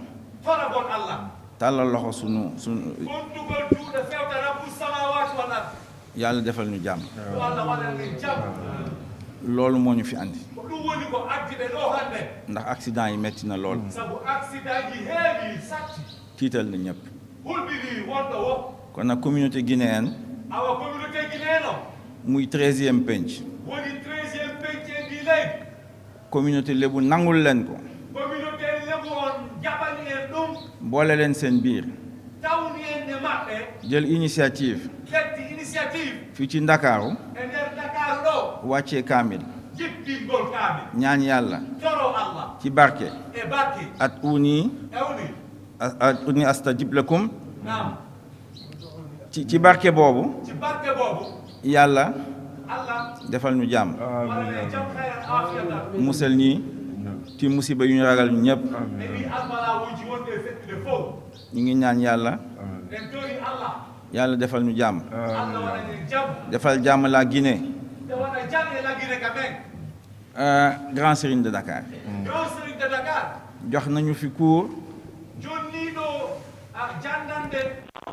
[SPEAKER 6] toragol Allah.
[SPEAKER 3] tàllal loxo sunu.
[SPEAKER 6] gontugol juuɗe fewta rabbu samawati wal ard.
[SPEAKER 3] yàlla defal ñu jàmm.
[SPEAKER 6] yo Allah waɗan en jàmm.
[SPEAKER 3] loolu moo ñu fi andi.
[SPEAKER 6] ko ɗum woni ko addi ɓe ɗo hande.
[SPEAKER 3] ndax accident yi metti na lool.
[SPEAKER 6] sabu accident ji heewi satti.
[SPEAKER 3] tiital na ñëpp.
[SPEAKER 6] hulɓini wonɗo wo.
[SPEAKER 3] kon nag communauté guinéenne.
[SPEAKER 6] awa communauté guinéenne o.
[SPEAKER 3] muy 13e penc.
[SPEAKER 6] woni 13e penc e ndi leydi.
[SPEAKER 3] communauté lébu nangul leen ko.
[SPEAKER 6] communauté lébu on jaɓani en ɗum.
[SPEAKER 3] boole leen seen biir.
[SPEAKER 6] tawni en e maɓɓe.
[SPEAKER 3] jël initiative.
[SPEAKER 6] leddi initiative.
[SPEAKER 3] fii ci Ndakaaru.
[SPEAKER 6] e nder Dakar ɗo.
[SPEAKER 3] wàccee kaamil.
[SPEAKER 6] jippingol kaamil.
[SPEAKER 3] ñaan yàlla.
[SPEAKER 6] toro Allah.
[SPEAKER 3] ci barke.
[SPEAKER 6] e barke.
[SPEAKER 3] at uni. at uni astajib lakum.
[SPEAKER 6] naam.
[SPEAKER 3] ci barke boobu.
[SPEAKER 6] ci barke boobu.
[SPEAKER 3] yàlla.
[SPEAKER 6] Allah.
[SPEAKER 3] defal ñu jàmm.
[SPEAKER 6] wala ne jam xayran afiyatan.
[SPEAKER 3] musal ñi ci musiba yu ñu ragal ñëpp.
[SPEAKER 6] e ɗi almalawuji wonɗe fettude fof.
[SPEAKER 3] ñu ngi ñaan yàlla.
[SPEAKER 6] en tori Allah
[SPEAKER 3] yàlla defal ñu jàmm.
[SPEAKER 6] Allah waɗanen jam.
[SPEAKER 3] defal jàmm la Guinée.
[SPEAKER 6] Nde waɗa jam e la Guinée quand même.
[SPEAKER 3] Grand Serigne de Dakar.
[SPEAKER 6] Grand Serigne de Dakar.
[SPEAKER 3] jox nañu fi cours.
[SPEAKER 6] jonniɗo jangande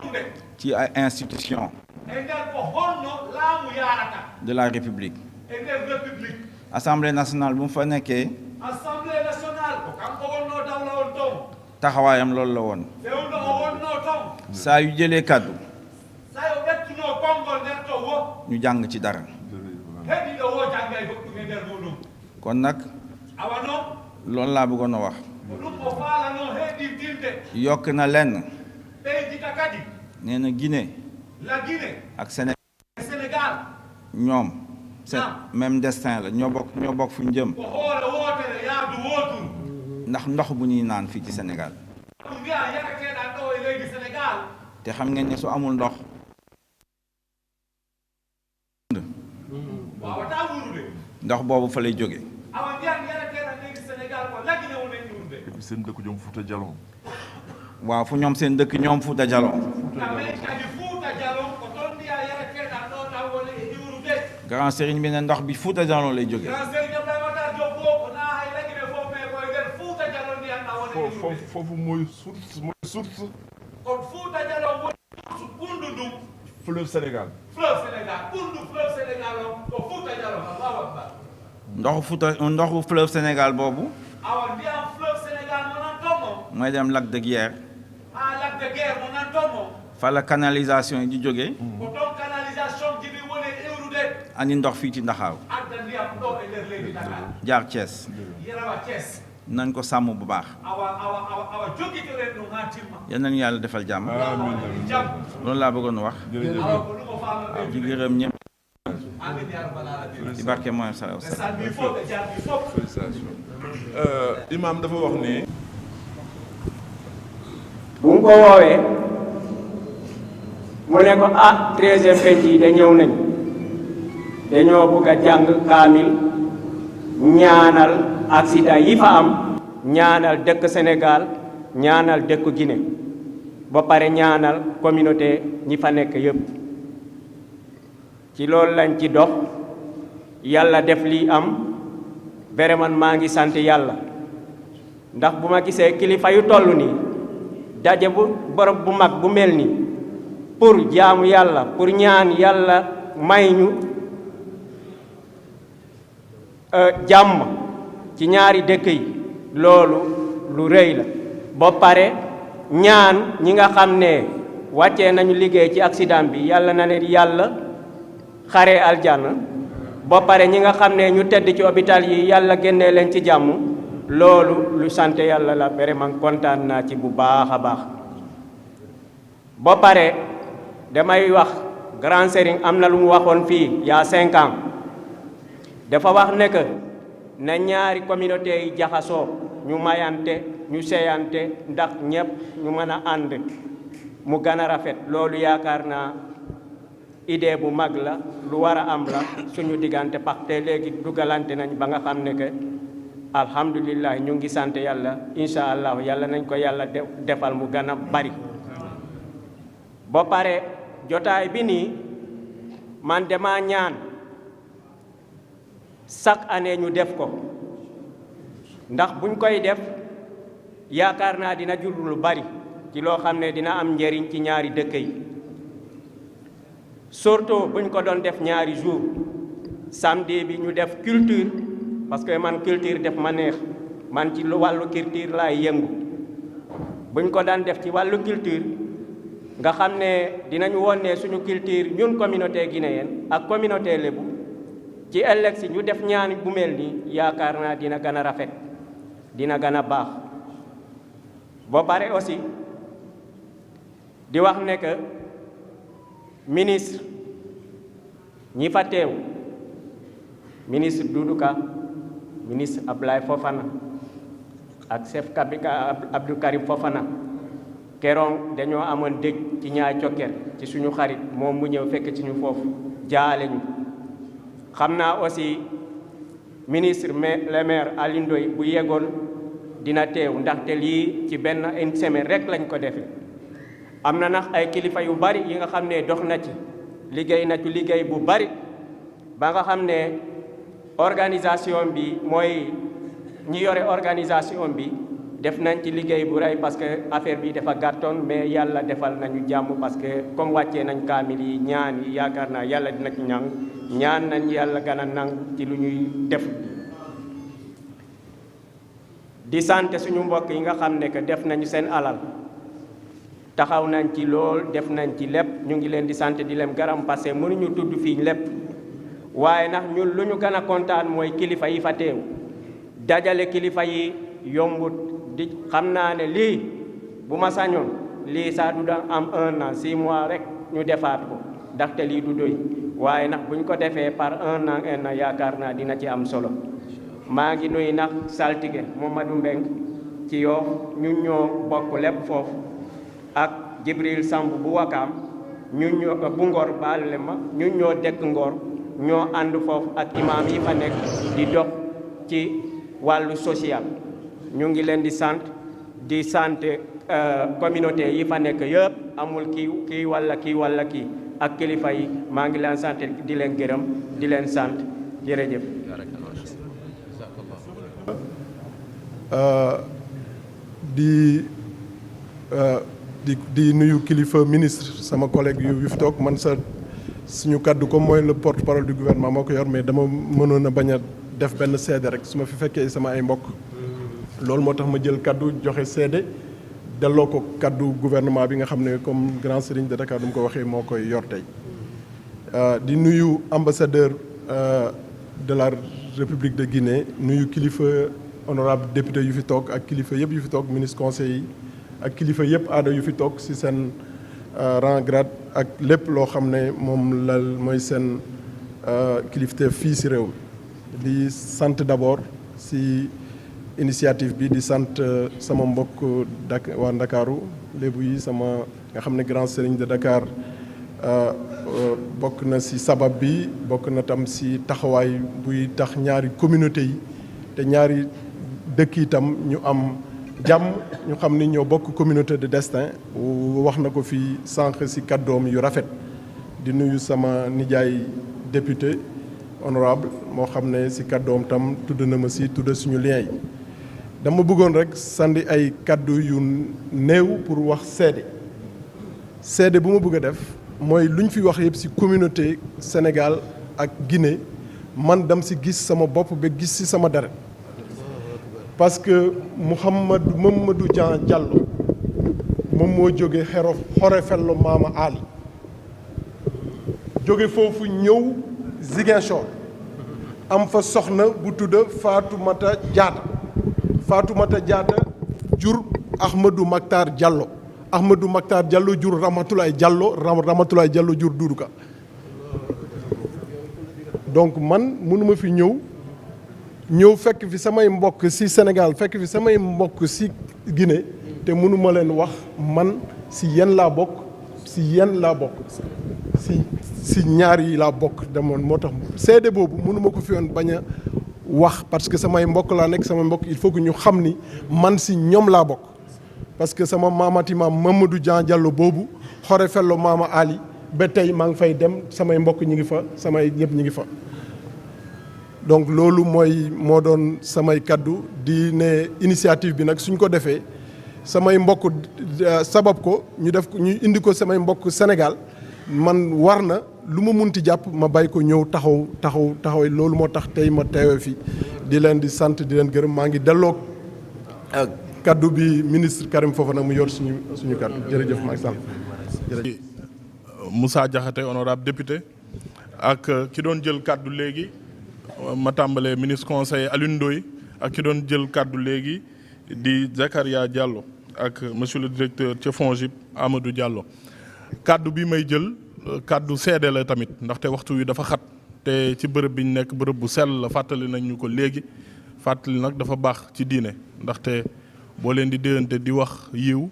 [SPEAKER 6] ɗuɗe.
[SPEAKER 3] ci ay institution
[SPEAKER 6] e nder ko holno laamu yarata.
[SPEAKER 3] de la République.
[SPEAKER 6] e nder république.
[SPEAKER 3] Assemblée nationale bu mu fa nekkee.
[SPEAKER 6] Assemblée nationale ko kanko wonno dawla on ton.
[SPEAKER 3] taxawaayam loolu la woon.
[SPEAKER 6] fewno o wonno ton.
[SPEAKER 3] saa yu jëlee kaddu.
[SPEAKER 6] sa yo ɓettuno konngol nder to wo.
[SPEAKER 3] ñu jàng ci dara.
[SPEAKER 6] heɗiɗo wo janggay goɗɗum e nder muɗum.
[SPEAKER 3] kon nag.
[SPEAKER 6] awa noon.
[SPEAKER 3] loolu laa bëggoon a wax.
[SPEAKER 6] ko ɗum o faalano heeɗi dilde.
[SPEAKER 3] yokk na lenn.
[SPEAKER 6] ɓeydita kadi.
[SPEAKER 3] nee na Guinée.
[SPEAKER 6] la Guinée.
[SPEAKER 3] ak
[SPEAKER 6] Sénégal.
[SPEAKER 3] ñoom. c'est même destin la ñoo bokk fu ñu jëm.
[SPEAKER 6] ko hoore wootere yaadu wootur.
[SPEAKER 3] ndax ndox bu ñuy naan fii ci Sénégal.
[SPEAKER 6] ɗum mbiya yarateɗa ɗo e leydi Sénégal.
[SPEAKER 3] te xam ngeen ne su amul ndox.
[SPEAKER 6] wawata wurude.
[SPEAKER 3] ndox boobu fa lay jóge.
[SPEAKER 6] awa mbiyan yarateɗa leydi Sénégal ko La Guinée wonen wurude.
[SPEAKER 10] seen dëkk ñoom Fouta Djalon.
[SPEAKER 3] waaw fu ñoom seen dëkk ñoom Fouta Djalon.
[SPEAKER 6] kamen kadi Fouta Djalon ko toon mbiya yarateɗa ɗo ɗa woni e iwrude.
[SPEAKER 3] Grand Serigne bi ne ndox bi Fouta Djalon lay jóge.
[SPEAKER 6] Grand Serigne Abdoulaye Matar Diop boo ko naa hay La Guinée fof mais koye nder Fouta Djalon ndiyan ɗa woni e iwrude.
[SPEAKER 10] foofu mooy source.
[SPEAKER 6] kon Fouta Djalon woni source ɓundu ndum.
[SPEAKER 10] fleuve Sénégal.
[SPEAKER 6] fleuve Sénégal ɓundu fleuve Sénégal o ko Fouta Djalon Allahu akbar.
[SPEAKER 3] ndoxu fleuve Sénégal boobu.
[SPEAKER 6] awa ndiyam fleuve Sénégal mo nan toon o.
[SPEAKER 3] mooy dem lac de Guiers.
[SPEAKER 6] lac de Guiers mo nan toon o.
[SPEAKER 3] fa la canalisation yi di jóge.
[SPEAKER 6] ko toon canalisation jiɗi woni e iwrude.
[SPEAKER 3] andi ndox fii ci Ndakaaru.
[SPEAKER 6] adda ndiyam ɗo e nder leydi Dakar.
[SPEAKER 3] jaar Thiès.
[SPEAKER 6] yarawa Thiès.
[SPEAKER 3] nañ ko sàmm bu baax.
[SPEAKER 6] awa joggitoren ɗum ha timma.
[SPEAKER 3] yal nañu yàlla defal jàmm.
[SPEAKER 6] amiin jàmm.
[SPEAKER 3] loolu laa bëggoon wax.
[SPEAKER 6] awa ko ɗum o faama
[SPEAKER 3] di gërëm ñëpp.
[SPEAKER 6] amiin ya rabbal alamin.
[SPEAKER 3] di barke mooy sa
[SPEAKER 6] ɓe salmi fof ɓe jarni fof.
[SPEAKER 10] imam dafa wax ni.
[SPEAKER 12] bu mu ko woowee mu ne ko 13e penc yi de ñëw nañ dañoo bëgg a jàng kaamil ñaanal accident yi fa am ñaanal dëkk Sénégal ñaanal dëkk Guinée ba pare ñaanal communauté ñi fa nekk yépp ci loolu lañ ci dox yàlla def lii am vraiment maa ngi sant yàlla ndax bu ma gisee kilifa yu toll nii daje bu borob bu mag bu mel nii pour jaamu yàlla pour ñaan yàlla may ñu jàmm ci ñaari dëkk yi loolu lu rëy la ba pare ñaan ñi nga xam ne wàccee nañu liggéey ci accident bi yàlla na leen yàlla xare aljanna ba pare ñi nga xam ne ñu tedd ci hôpital yi yàlla génnee leen ci jàmm loolu lu sant yàlla la vraiment kontaan naa ci bu baax a baax ba pare damay wax grand sëriñ am na lu mu waxoon fii y a 5 ans dafa wax ne que na ñaari communauté yi jaxasoo ñu mayante ñu seyante ndax ñëpp ñu mën a ànd mu gën a rafet loolu yaakaar naa idée bu mag la lu war a am la suñu diggante parce que léegi dugalante nañ ba nga xam ne que alhamdulillah ñu ngi sant yàlla incha allah yàlla nañ ko yàlla defal mu gën a bari ba pare jotaay bi nii man dama ñaan chaque année ñu def ko ndax buñ koy def yaakaar naa dina jur lu bari ci loo xam ne dina am njëriñ ci ñaari dëkk yi surtout buñ ko doon def ñaari jour samedi bi ñu def culture parce que man culture def ma neex man ci wàllu culture laay yëngu buñ ko daan def ci wàllu culture nga xam ne dinañu woon ne suñu culture ñun communauté guinéenne ak communauté lébu ci ëllëg si ñu def ñaan bu mel nii yaakaar naa dina gën a rafet dina gën a baax ba pare aussi di wax ne que ministre ñi fa teew ministre Doudou Ka ministre Abdoulaye Fofana ak chef kabika Abdou Karim Fofana keroog dañoo amoon dëj ci ñaay cokkeer ci suñu xarit moom mu ñëw fekk ci ñu foofu jaale ñu xam naa aussi ministre le maire Alioune Ndoye bu yegoon dina teew ndaxte lii ci benn une semaine rek lañ ko defee am na nag ay kilifa yu bari yi nga xam ne dox na ci liggéey na ci liggéey bu bari ba nga xam ne organisation bi mooy ñi yore organisation bi def nañ ci liggéey bu rëy parce que affaire bi dafa gàttoon mais yàlla defal nañu jàmm parce que comme wàccee nañ kaamil yi ñaan yi yaakaar naa yàlla dina ci ñaan nañ yàlla gën a nangu ci lu ñuy def di sant suñu mbokk yi nga xam ne que def nañu seen alal taxaw nañ ci lool def nañ ci lépp ñu ngi leen di sant di leen garam parce que mënuñu tudd fii lépp waaye nag ñun lu ñu gën a kontaan mooy kilifa yi fa teew dajale kilifa yi yombut di xam naa ne lii bu ma sañoon lii saa du daan am 1 an 6 mois rek ñu defaat ko ndaxte lii du doy waaye nag buñ ko defee par 1 an 1 an yaakaar naa dina ci am solo maa ngi nuyu nag saltige Momadou Mbeng ci Yoff ñun ñoo bokk lépp foofu ak Jibril Samb bu Wakaam ñun ñoo bu Ngor baale ma ñun ñoo dëkk Ngor ñoo ànd foofu ak imaam yi fa nekk di dox ci wàllu social ñu ngi leen di sant communauté yi fa nekk yëpp amul kii walla kii ak kilifa yi maa ngi leen sant di leen gërëm di leen sant jërëjëf.
[SPEAKER 13] di nuyu kilifa ministre sama collègue yu fi toog man suñu kaddu comme mooy le porte-parole du gouvernement moo ko yor mais dama mënoon a bañ a def benn seede rek su ma fi fekkee sama ay mbokk loolu moo tax ma jël kaddu joxe seede delloo ko kaddu gouvernement bi nga xam ne comme grand serigne de Dakar du mu ko waxee moo koy yor tey di nuyu ambassadeur de la République de Guinée nuyu kilifa honorable député yu fi toog ak kilifa yëpp yu fi toog ministre conseil yi ak kilifa yëpp aada yu fi toog si seen rang grade ak lépp loo xam ne moom la mooy seen kilifte fii si réew mi di sant d'abord si initiative bi di sant sama mbokk waa Ndakaaru lébu yi sama nga xam ne grand serigne de Dakar bokk na si sabab bi bokk na tam si taxawaay buy tax ñaari communauté yi te ñaari dëkk itam ñu am jàmm ñu xam ni ñoo bokk communauté de destin wax na ko fii sànq si kàddoom yu rafet di nuyu sama nijaay député honorable moo xam ne si kàddoom tam tudd na ma si tudd suñu lien yi dama bëggoon rek sandi ay kàddu yu néew pour wax seede bu ma bëgg a def mooy lu ñu fi wax yëpp si communauté Sénégal ak Guinée man dam si gis sama bopp ba gis si sama deret parce que Mamadou Diallo moom moo jóge xore fello Maama Ali jóge foofu ñëw Ziguinchor am fa soxna bu tudd Fatoumata Diatta jur Ahmadou Maktar Diallo jur Ramatoulaye Diallo jur Doudou Ka donc man mënuma fi ñëw fekk fi samay mbokk ci Sénégal fekk fi samay mbokk ci Guinée te mënuma leen wax man ci yenn laa bokk ci ñaar yi laa bokk demoon moo tax seede boobu mënuma ko fi woon bañ a wax parce que samay mbokk laa nekk samay mbokk il faut que ñu xam ni man ci ñoom laa bokk parce que sama maamati maam Mamadou Diallo boobu xore fello Maama Ali ba tey maa ngi fay dem samay mbokk ñi ngi fa samay ñëpp ñi ngi fa donc loolu moo doon samay kaddu di ne initiative bi nag suñ ko defee samay mbokk sabab ko ñu indi ko samay mbokk Sénégal man war na lu ma munti jàpp ma bàyyi ko ñëw taxaw loolu moo tax tey ma teewee fi di leen di sant di leen gërëm maa ngi delloo kaddu bi ministre Karim Fofana mu yor suñu kaddu jërëjëf Macky Sall jërëjëf.
[SPEAKER 10] Moussa Diakhaté honorable député ak ki doon jël kaddu léegi ma tàmbalee ministre conseiller Alioune Ndoye ak ki doon jël kaddu léegi di Zakaria Diallo ak monsieur le directeur ca FONGIP Amadou Diallo kaddu bi may jël kaddu seede la tamit ndaxte waxtu wi dafa xat te ci bërëb bi ñu nekk bërëb bu sell la fàttali nañ ñu ko léegi fàttali nag dafa baax ci diine ndaxte boo leen di déyante di wax yiw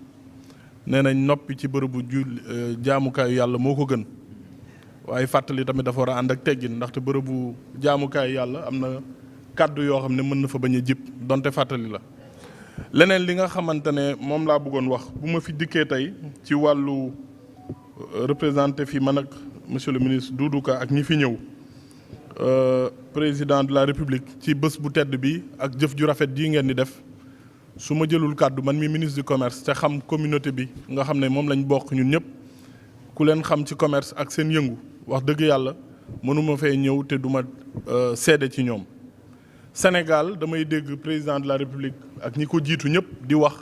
[SPEAKER 10] nee nañ noppi ci bërëbu jaamukaayu yàlla moo ko gën waaye fàttali tamit dafa war a ànd ak teggin ndaxte bërëbu jaamukaayu yàlla am na kàddu yoo xam ne mën na fa bañ a jib donte fàttali la leneen li nga xamante ne moom laa bëggoon wax bu ma fi dikkee tey ci wàllu représenté fi man ak monsieur le ministre Doudou Ka ak ñi fi ñëw président de la république ci bés bu tedd bi ak jëf ju rafet ji ngeen di def su ma jëlul kàddu man mi ministre du commerce te xam communauté bi nga xam ne moom lañ bokk ñun ñëpp ku leen xam ci commerce ak seen yëngu wax dëgg yàlla mënuma fay ñëw te duma seede ci ñoom Sénégal damay dégg président de la république ak ñi ko jiitu ñëpp di wax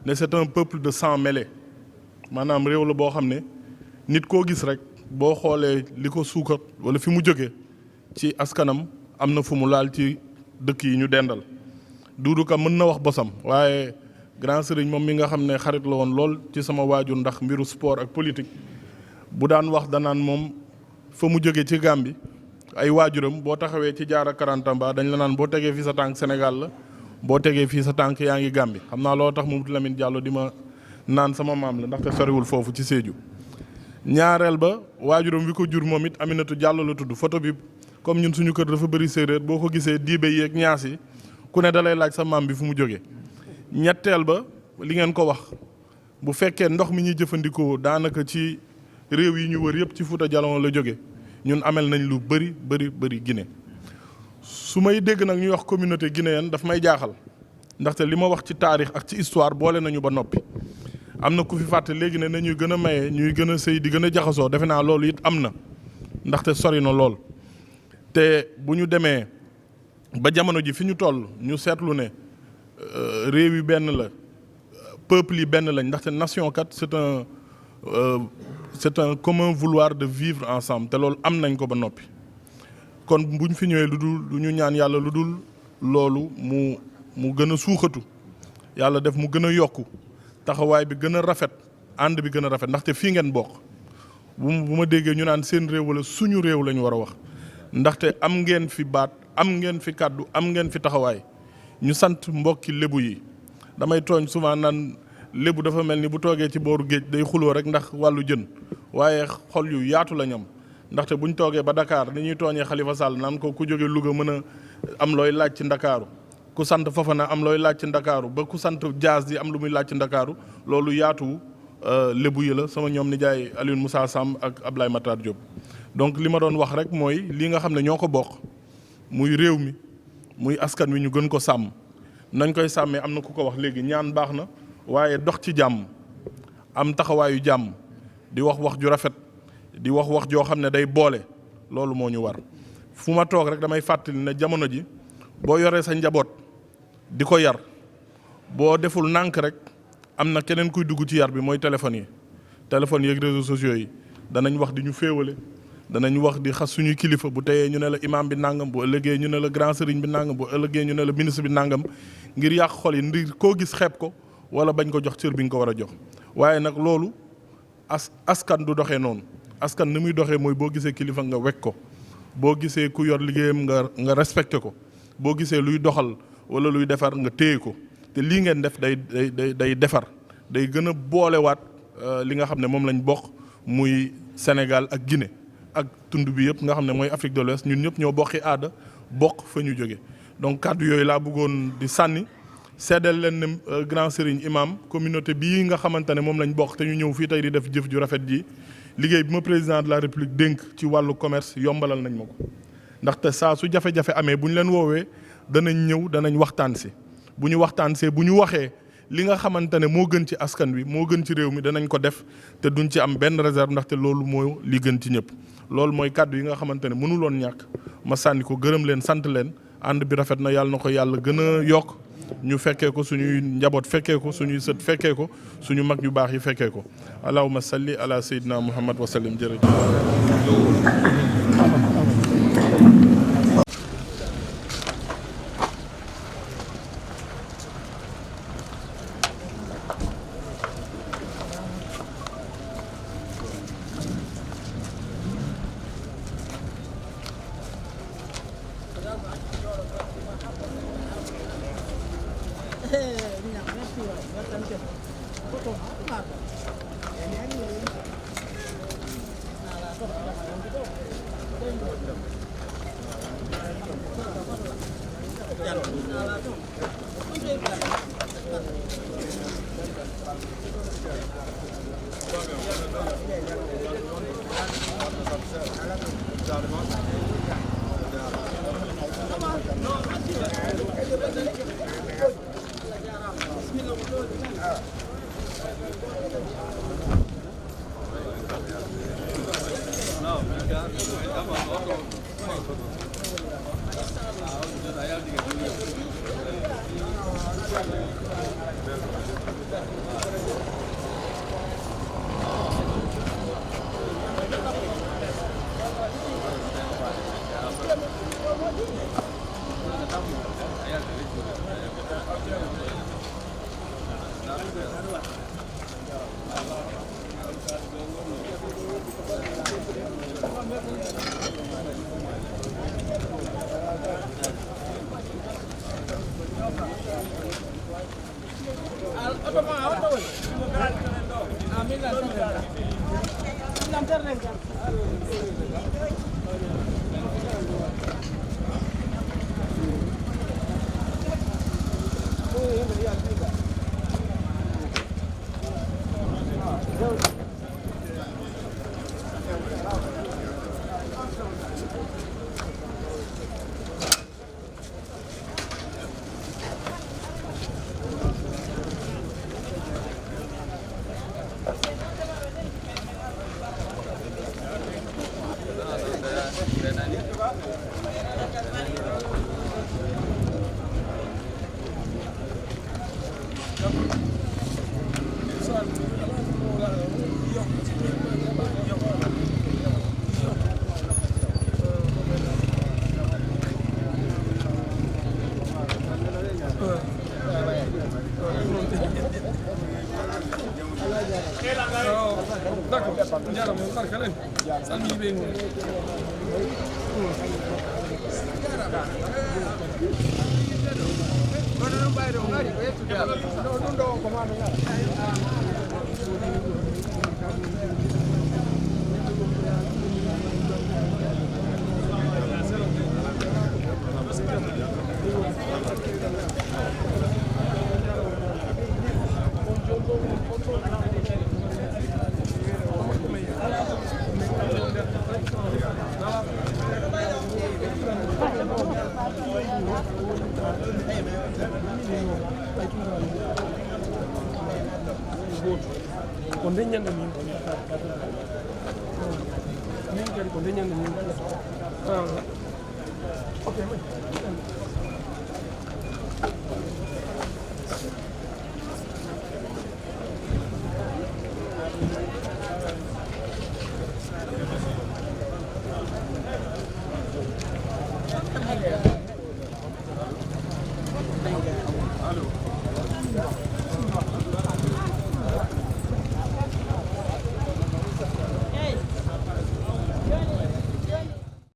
[SPEAKER 10] ne c'est un peuple de sang mêlé maanaam réew la boo xam ne nit koo gis rek boo xoolee li ko suukat wala fi mu jóge ci askanam am na fu mu laal ci dëkk yi ñu dendal Doudou Ka mën na wax bosam waaye grand sëriñ moom mi nga xam ne xarit la woon lool ci sama waajur ndax mbiru sport ak politique bu daan wax danaan moom fa mu jóge ci Gambie ay waajuram boo taxawee ci jaara Karantamba dañ la naan boo tegee fii sa tànk Sénégal la boo tegee fii sa tànk yaa ngi Gambie xam naa loo tax Mamadou Lamine Diallo di ma naan sama maam la ndaxte soriwul foofu ci Sédhiou ñaareel ba waajuram wi ko jur moom it Aminata Diallo la tudd photo bi comme ñun suñu kër dafa bëri séeréer boo ko gisee diibe yi ak ñaas yi ku ne da lay laaj sa maam bi fu mu jógee ñetteel ba li ngeen ko wax bu fekkee ndox mi ñuy jëfandikoo daanaka ci réew yi ñu wër yëpp ci Fouta Djallon la jóge ñun amel nañ lu bëri Guinée su may dégg nag ñuy wax communauté guinéenne daf may jaaxal ndaxte li ma wax ci taarix ak ci histoire boole nañu ba noppi am na ku fi fàtte léegi ne nañuy gën a maye ñuy gën a sëy di gën a jaxasoo defe naa loolu it am na ndaxte sori na lool te bu ñu demee ba jamono ji fi ñu toll ñu seetlu ne réew yi benn la peuple yi benn lañ ndaxte nation kat c'est un commun vouloir de vivre ensemble te loolu am nañ ko ba noppi kon buñ fi ñëwee lu ñu ñaan yàlla lu dul loolu mu gën a suuxatu yàlla def mu gën a yokku taxawaay bi gën a rafet ànd bi gën a rafet ndaxte fii ngeen bokk bu ma déggee ñu naan seen réew wala suñu réew la ñu war a wax ndaxte am ngeen fi baat am ngeen fi kàddu am ngeen fi taxawaay ñu sant mbokki lébu yi damay tooñ souvent naan lébu dafa mel ni bu toogee ci booru géej day xuloo rek ndax wàllu jën waaye xol yu yaatu la ñam ndaxte buñ toogee ba Dakar ni ñuy tooñee Khalifa Sall naan ko ku jógee Louga mën a am looy laaj ci Ndakaaru ku sant Fofana am looy laaj ci Ndakaaru ba ku sant Diaz di am lu muy laaj ci Ndakaaru loolu yaatu lébu yi la sama ñoom nijaay Alioune Moussa Samb ak Ablaye Matar Diop donc li ma doon wax rek mooy li nga xam ne ñoo ko bokk muy réew mi muy askan wi ñu gën ko sàmm nañ koy sàmmee am na ku ko wax léegi ñaan baax na waaye dox ci jàmm am taxawaayu jàmm di wax ju rafet di wax joo xam ne day boole loolu moo ñu war fu ma toog rek damay fàttali ne jamono ji boo yoree sa njaboot di ko yar boo deful nànk rek am na keneen kuy dugg ci yar bi mooy téléphone yi ak réseaux sociaux yi danañ wax di ñu féewale danañ wax di xas suñuy kilifa bu teyee ñu ne la imam bi nangam bu ëllëgee ñu ne la grand sëriñ bi nangam bu ëllëgee ñu ne la ministre bi nangam ngir yàq xol yi ndir koo gis xeeb ko wala bañ ko jox cër bi nga ko war a jox waaye nag loolu askan du doxee noonu askan ni muy doxee mooy boo gisee kilifa nga wekk ko boo gisee ku yor liggéeyam nga respecté ko boo gisee luy doxal wala luy defar nga téye ko te lii ngeen def day defar day gën a boolewaat li nga xam ne moom lañ bokk muy Sénégal ak Guinée ak tund bi yëpp nga xam ne mooy Afrique de l'Ouest ñun ñëpp ñoo bokki aada bokk fa ñu jóge donc kàddu yooyu laa bëggoon di sànni seddal leen ne grand sëriñ imam communauté bii nga xamante ne moom lañ bokk te ñu ñëw fii tey di def jëf ju rafet ji liggéey bi ma président de la république dénk ci wàllu commerce yombalal nañ ma ko ndaxte saa su jafe-jafe amee bu ñu leen woowee danañ ñëw danañ waxtaan si bu ñu waxtaan see bu ñu waxee li nga xamante ne moo gën ci askan wi moo gën ci réew mi danañ ko def te duñ ci am benn réserve ndaxte loolu moo li gën ci ñëpp loolu mooy kàddu yi nga xamante ne mënuloon ñàkk ma sànni ko gërëm leen sant leen ànd bi rafet na yàlla na ko yàlla gën a yokk ñu fekkee ko suñuy njaboot fekkee ko suñuy sët fekkee ko suñu mag yu baax yi fekkee ko allahumma salli ala sayyidina muhammad wa sallim jërëjëf
[SPEAKER 14] Gracias. Hello.